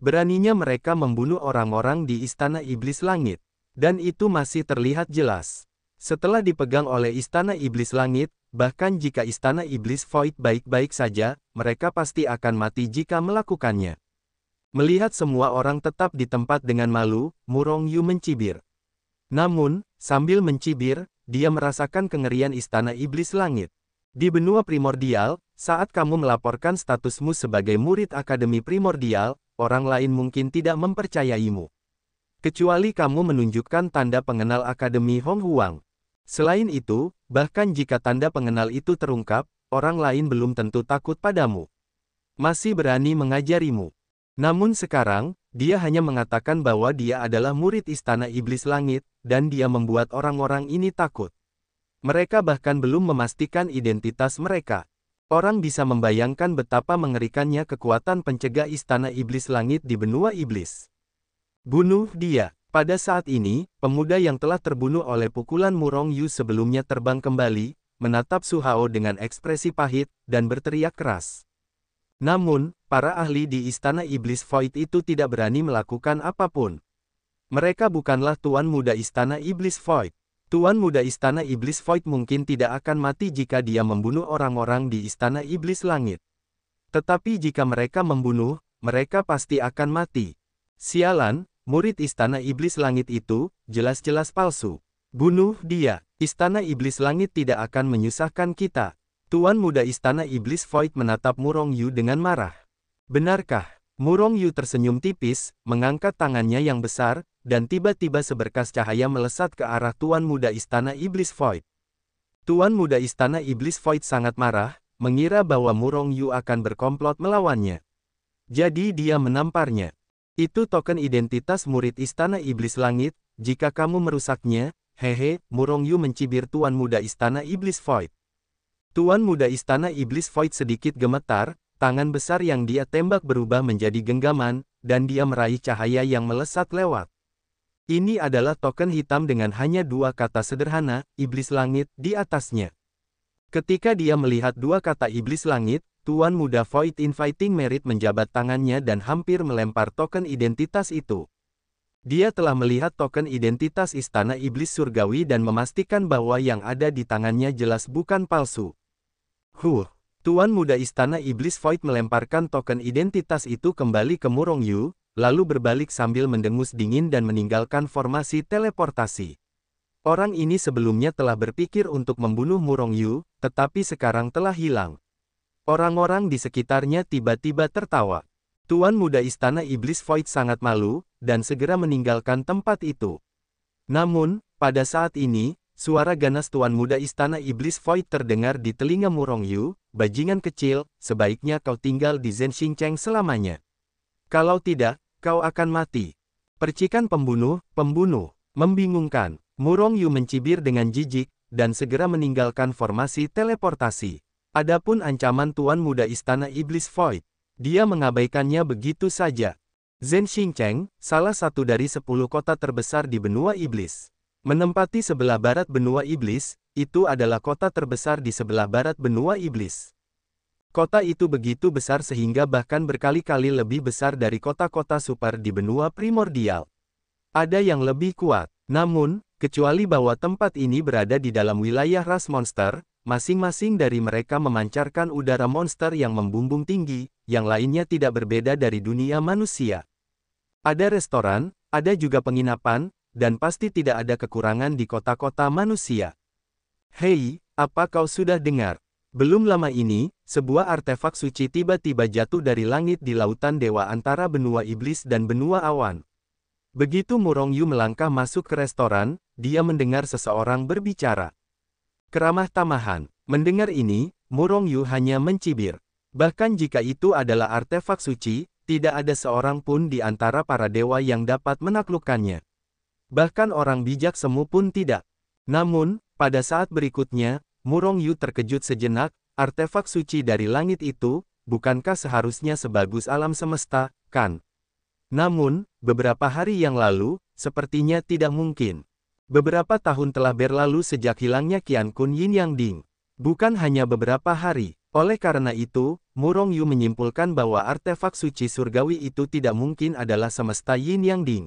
Beraninya mereka membunuh orang-orang di Istana Iblis Langit. Dan itu masih terlihat jelas. Setelah dipegang oleh Istana Iblis Langit, bahkan jika Istana Iblis Void baik-baik saja, mereka pasti akan mati jika melakukannya. Melihat semua orang tetap di tempat dengan malu, Murong Yu mencibir. Namun, sambil mencibir, dia merasakan kengerian Istana Iblis Langit. Di benua primordial, saat kamu melaporkan statusmu sebagai murid Akademi Primordial, orang lain mungkin tidak mempercayaimu. Kecuali kamu menunjukkan tanda pengenal Akademi Hong Huang. Selain itu, bahkan jika tanda pengenal itu terungkap, orang lain belum tentu takut padamu. Masih berani mengajarimu. Namun sekarang, dia hanya mengatakan bahwa dia adalah murid Istana Iblis Langit, dan dia membuat orang-orang ini takut. Mereka bahkan belum memastikan identitas mereka. Orang bisa membayangkan betapa mengerikannya kekuatan pencegah Istana Iblis Langit di benua iblis. Bunuh dia. Pada saat ini, pemuda yang telah terbunuh oleh pukulan Murong Yu sebelumnya terbang kembali, menatap Su Hao dengan ekspresi pahit, dan berteriak keras. Namun, para ahli di Istana Iblis Void itu tidak berani melakukan apapun. Mereka bukanlah Tuan Muda Istana Iblis Void. Tuan Muda Istana Iblis Void mungkin tidak akan mati jika dia membunuh orang-orang di Istana Iblis Langit. Tetapi jika mereka membunuh, mereka pasti akan mati. Sialan, murid Istana Iblis Langit itu, jelas-jelas palsu. Bunuh dia. Istana Iblis Langit tidak akan menyusahkan kita. Tuan Muda Istana Iblis Void menatap Murong Yu dengan marah. Benarkah? Murong Yu tersenyum tipis, mengangkat tangannya yang besar, dan tiba-tiba seberkas cahaya melesat ke arah Tuan Muda Istana Iblis Void. Tuan Muda Istana Iblis Void sangat marah, mengira bahwa Murong Yu akan berkomplot melawannya. Jadi dia menamparnya. Itu token identitas murid Istana Iblis Langit, jika kamu merusaknya, hehe, Murong Yu mencibir Tuan Muda Istana Iblis Void. Tuan Muda Istana Iblis Void sedikit gemetar, tangan besar yang dia tembak berubah menjadi genggaman, dan dia meraih cahaya yang melesat lewat. Ini adalah token hitam dengan hanya dua kata sederhana, Iblis Langit, di atasnya. Ketika dia melihat dua kata Iblis Langit, Tuan Muda Void Inviting Merit menjabat tangannya dan hampir melempar token identitas itu. Dia telah melihat token identitas Istana Iblis Surgawi dan memastikan bahwa yang ada di tangannya jelas bukan palsu. Tuan Muda Istana Iblis Void melemparkan token identitas itu kembali ke Murong Yu, lalu berbalik sambil mendengus dingin dan meninggalkan formasi teleportasi. Orang ini sebelumnya telah berpikir untuk membunuh Murong Yu, tetapi sekarang telah hilang. Orang-orang di sekitarnya tiba-tiba tertawa. Tuan Muda Istana Iblis Void sangat malu, dan segera meninggalkan tempat itu. Namun, pada saat ini, suara ganas Tuan Muda Istana Iblis Void terdengar di telinga Murong Yu, bajingan kecil, sebaiknya kau tinggal di Zhenxingcheng selamanya. Kalau tidak, kau akan mati. Percikan pembunuh, membingungkan. Murong Yu mencibir dengan jijik, dan segera meninggalkan formasi teleportasi. Adapun ancaman Tuan Muda Istana Iblis Void, dia mengabaikannya begitu saja. Zhenxingcheng, salah satu dari 10 kota terbesar di benua iblis. Menempati sebelah barat benua iblis, itu adalah kota terbesar di sebelah barat benua iblis. Kota itu begitu besar sehingga bahkan berkali-kali lebih besar dari kota-kota super di benua primordial. Ada yang lebih kuat, namun, kecuali bahwa tempat ini berada di dalam wilayah ras monster, masing-masing dari mereka memancarkan udara monster yang membumbung tinggi, yang lainnya tidak berbeda dari dunia manusia. Ada restoran, ada juga penginapan, dan pasti tidak ada kekurangan di kota-kota manusia. Hei, apa kau sudah dengar? Belum lama ini, sebuah artefak suci tiba-tiba jatuh dari langit di lautan dewa antara benua iblis dan benua awan. Begitu Murong Yu melangkah masuk ke restoran, dia mendengar seseorang berbicara. Keramah tamahan. Mendengar ini, Murong Yu hanya mencibir. Bahkan jika itu adalah artefak suci, tidak ada seorang pun di antara para dewa yang dapat menaklukkannya. Bahkan orang bijak semu pun tidak. Namun, pada saat berikutnya, Murong Yu terkejut sejenak, artefak suci dari langit itu, bukankah seharusnya sebagus alam semesta, kan? Namun, beberapa hari yang lalu, sepertinya tidak mungkin. Beberapa tahun telah berlalu sejak hilangnya Qian Kun Yin Yang Ding. Bukan hanya beberapa hari. Oleh karena itu, Murong Yu menyimpulkan bahwa artefak suci surgawi itu tidak mungkin adalah semesta Yin Yang Ding.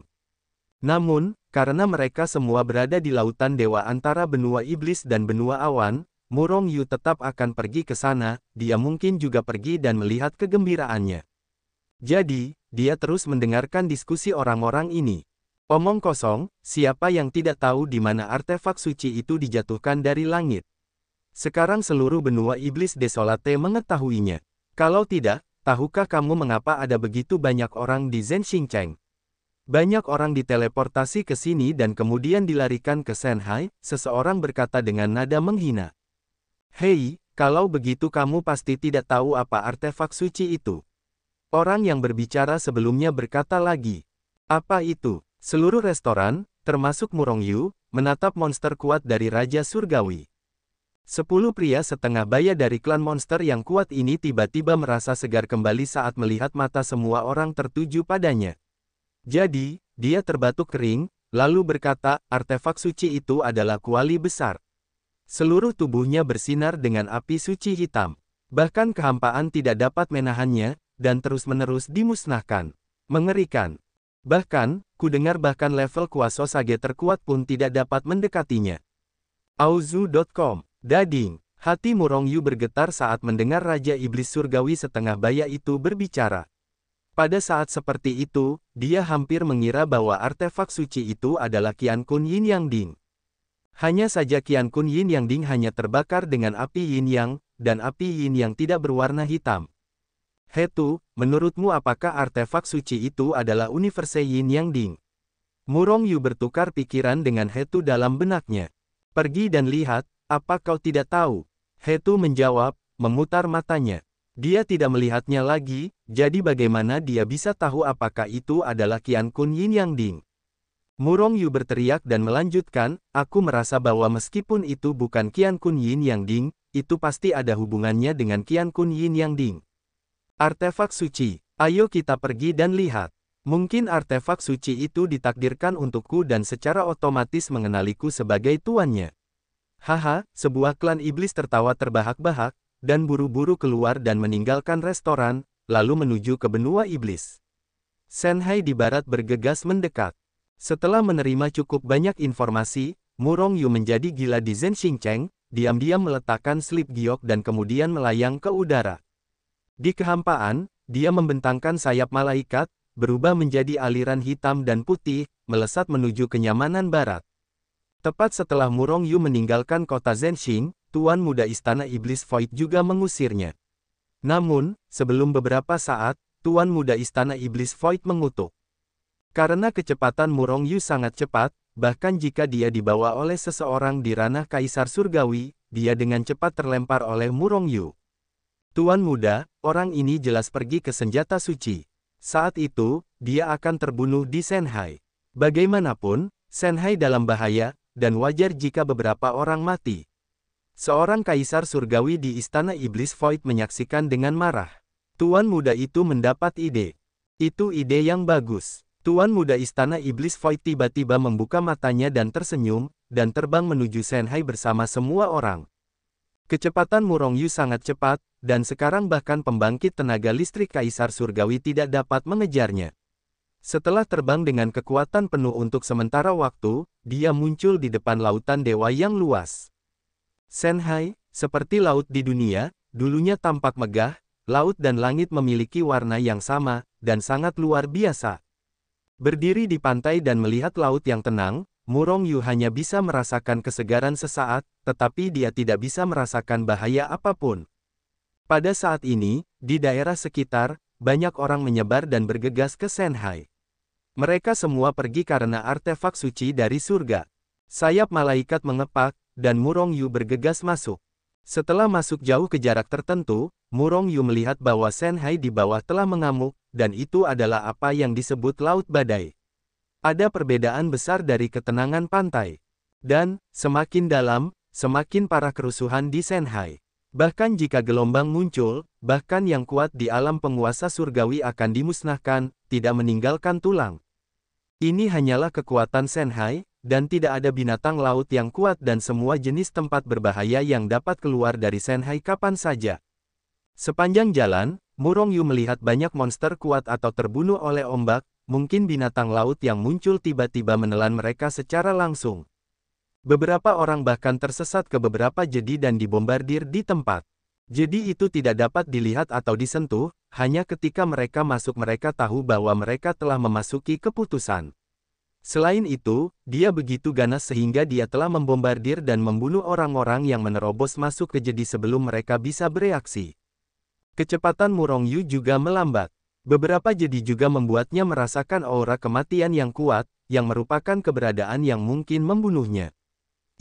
Namun, karena mereka semua berada di lautan dewa antara benua iblis dan benua awan, Murong Yu tetap akan pergi ke sana, dia mungkin juga pergi dan melihat kegembiraannya. Jadi, dia terus mendengarkan diskusi orang-orang ini. Omong kosong, siapa yang tidak tahu di mana artefak suci itu dijatuhkan dari langit? Sekarang seluruh benua iblis desolate mengetahuinya. Kalau tidak, tahukah kamu mengapa ada begitu banyak orang di Zhenxingcheng? Banyak orang diteleportasi ke sini dan kemudian dilarikan ke Shanghai, seseorang berkata dengan nada menghina. Hei, kalau begitu kamu pasti tidak tahu apa artefak suci itu. Orang yang berbicara sebelumnya berkata lagi. Apa itu? Seluruh restoran, termasuk Murong Yu, menatap monster kuat dari Raja Surgawi. 10 pria setengah baya dari klan monster yang kuat ini tiba-tiba merasa segar kembali saat melihat mata semua orang tertuju padanya. Jadi, dia terbatuk kering, lalu berkata, artefak suci itu adalah kuali besar. Seluruh tubuhnya bersinar dengan api suci hitam. Bahkan kehampaan tidak dapat menahannya, dan terus-menerus dimusnahkan. Mengerikan. Bahkan, Kudengar bahkan level kuasa Sage terkuat pun tidak dapat mendekatinya. Auzu.com. Dading. Hati Murong Yu bergetar saat mendengar Raja Iblis Surgawi setengah baya itu berbicara. Pada saat seperti itu, dia hampir mengira bahwa artefak suci itu adalah Qian Kun Yin Yang Ding. Hanya saja Qian Kun Yin Yang Ding hanya terbakar dengan api Yin Yang, dan api Yin Yang tidak berwarna hitam. Hetu, menurutmu apakah artefak suci itu adalah universe Yin Yang Ding? Murong Yu bertukar pikiran dengan Hetu dalam benaknya. Pergi dan lihat, apa kau tidak tahu? Hetu menjawab, memutar matanya. Dia tidak melihatnya lagi, jadi bagaimana dia bisa tahu apakah itu adalah Qian Kun Yin Yang Ding? Murong Yu berteriak dan melanjutkan, aku merasa bahwa meskipun itu bukan Qian Kun Yin Yang Ding, itu pasti ada hubungannya dengan Qian Kun Yin Yang Ding. Artefak suci, ayo kita pergi dan lihat. Mungkin artefak suci itu ditakdirkan untukku dan secara otomatis mengenaliku sebagai tuannya. Haha, sebuah klan iblis tertawa terbahak-bahak, dan buru-buru keluar dan meninggalkan restoran, lalu menuju ke benua iblis. Shenhai di barat bergegas mendekat. Setelah menerima cukup banyak informasi, Murong Yu menjadi gila di Zhenxingcheng, diam-diam meletakkan slip giok dan kemudian melayang ke udara. Di kehampaan, dia membentangkan sayap malaikat, berubah menjadi aliran hitam dan putih, melesat menuju kenyamanan barat. Tepat setelah Murong Yu meninggalkan kota Zhenxing, Tuan Muda Istana Iblis Void juga mengusirnya. Namun, sebelum beberapa saat, Tuan Muda Istana Iblis Void mengutuk. Karena kecepatan Murong Yu sangat cepat, bahkan jika dia dibawa oleh seseorang di ranah Kaisar Surgawi, dia dengan cepat terlempar oleh Murong Yu. Tuan Muda, orang ini jelas pergi ke senjata suci. Saat itu, dia akan terbunuh di Shenhai. Bagaimanapun, Shenhai dalam bahaya, dan wajar jika beberapa orang mati. Seorang kaisar surgawi di Istana Iblis Void menyaksikan dengan marah. Tuan muda itu mendapat ide. Itu ide yang bagus. Tuan muda Istana Iblis Void tiba-tiba membuka matanya dan tersenyum, dan terbang menuju Shenhai bersama semua orang. Kecepatan Murong Yu sangat cepat, dan sekarang bahkan pembangkit tenaga listrik kaisar surgawi tidak dapat mengejarnya. Setelah terbang dengan kekuatan penuh untuk sementara waktu, dia muncul di depan lautan dewa yang luas. Shenhai, seperti laut di dunia, dulunya tampak megah, laut dan langit memiliki warna yang sama, dan sangat luar biasa. Berdiri di pantai dan melihat laut yang tenang, Murong Yu hanya bisa merasakan kesegaran sesaat, tetapi dia tidak bisa merasakan bahaya apapun. Pada saat ini, di daerah sekitar, banyak orang menyebar dan bergegas ke Shenhai. Mereka semua pergi karena artefak suci dari surga. Sayap malaikat mengepak, dan Murong Yu bergegas masuk. Setelah masuk jauh ke jarak tertentu, Murong Yu melihat bahwa Shenhai di bawah telah mengamuk, dan itu adalah apa yang disebut laut badai. Ada perbedaan besar dari ketenangan pantai. Dan, semakin dalam, semakin parah kerusuhan di Shenhai. Bahkan jika gelombang muncul, bahkan yang kuat di alam penguasa surgawi akan dimusnahkan, tidak meninggalkan tulang. Ini hanyalah kekuatan Shenhai, dan tidak ada binatang laut yang kuat dan semua jenis tempat berbahaya yang dapat keluar dari Shenhai kapan saja. Sepanjang jalan, Murong Yu melihat banyak monster kuat atau terbunuh oleh ombak, mungkin binatang laut yang muncul tiba-tiba menelan mereka secara langsung. Beberapa orang bahkan tersesat ke beberapa jedi dan dibombardir di tempat. Jedi itu tidak dapat dilihat atau disentuh, hanya ketika mereka masuk mereka tahu bahwa mereka telah memasuki keputusan. Selain itu, dia begitu ganas sehingga dia telah membombardir dan membunuh orang-orang yang menerobos masuk ke jedi sebelum mereka bisa bereaksi. Kecepatan Murong Yu juga melambat. Beberapa jedi juga membuatnya merasakan aura kematian yang kuat, yang merupakan keberadaan yang mungkin membunuhnya.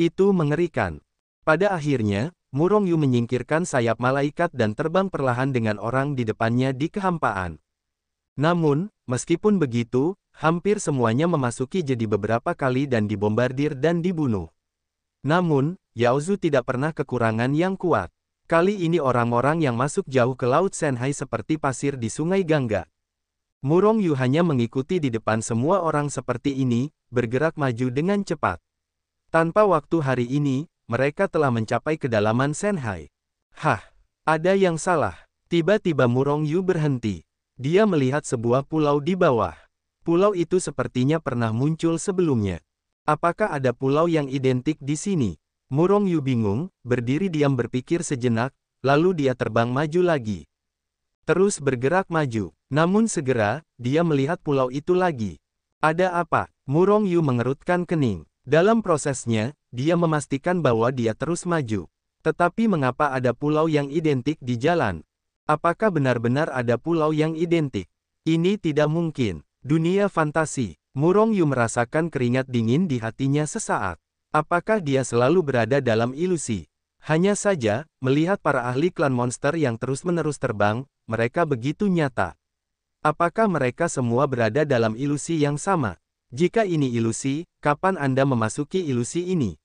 Itu mengerikan. Pada akhirnya, Murong Yu menyingkirkan sayap malaikat dan terbang perlahan dengan orang di depannya di kehampaan. Namun, meskipun begitu, hampir semuanya memasuki jedi beberapa kali dan dibombardir dan dibunuh. Namun, Yao Zu tidak pernah kekurangan yang kuat. Kali ini orang-orang yang masuk jauh ke Laut Shenhai seperti pasir di Sungai Gangga. Murong Yu hanya mengikuti di depan semua orang seperti ini, bergerak maju dengan cepat. Tanpa waktu hari ini, mereka telah mencapai kedalaman Shenhai. Hah, ada yang salah. Tiba-tiba Murong Yu berhenti. Dia melihat sebuah pulau di bawah. Pulau itu sepertinya pernah muncul sebelumnya. Apakah ada pulau yang identik di sini? Murong Yu bingung, berdiri diam berpikir sejenak, lalu dia terbang maju lagi. Terus bergerak maju. Namun segera, dia melihat pulau itu lagi. Ada apa? Murong Yu mengerutkan kening. Dalam prosesnya, dia memastikan bahwa dia terus maju. Tetapi mengapa ada pulau yang identik di jalan? Apakah benar-benar ada pulau yang identik? Ini tidak mungkin. Dunia fantasi. Murong Yu merasakan keringat dingin di hatinya sesaat. Apakah dia selalu berada dalam ilusi? Hanya saja, melihat para ahli klan monster yang terus-menerus terbang, mereka begitu nyata. Apakah mereka semua berada dalam ilusi yang sama? Jika ini ilusi, kapan Anda memasuki ilusi ini?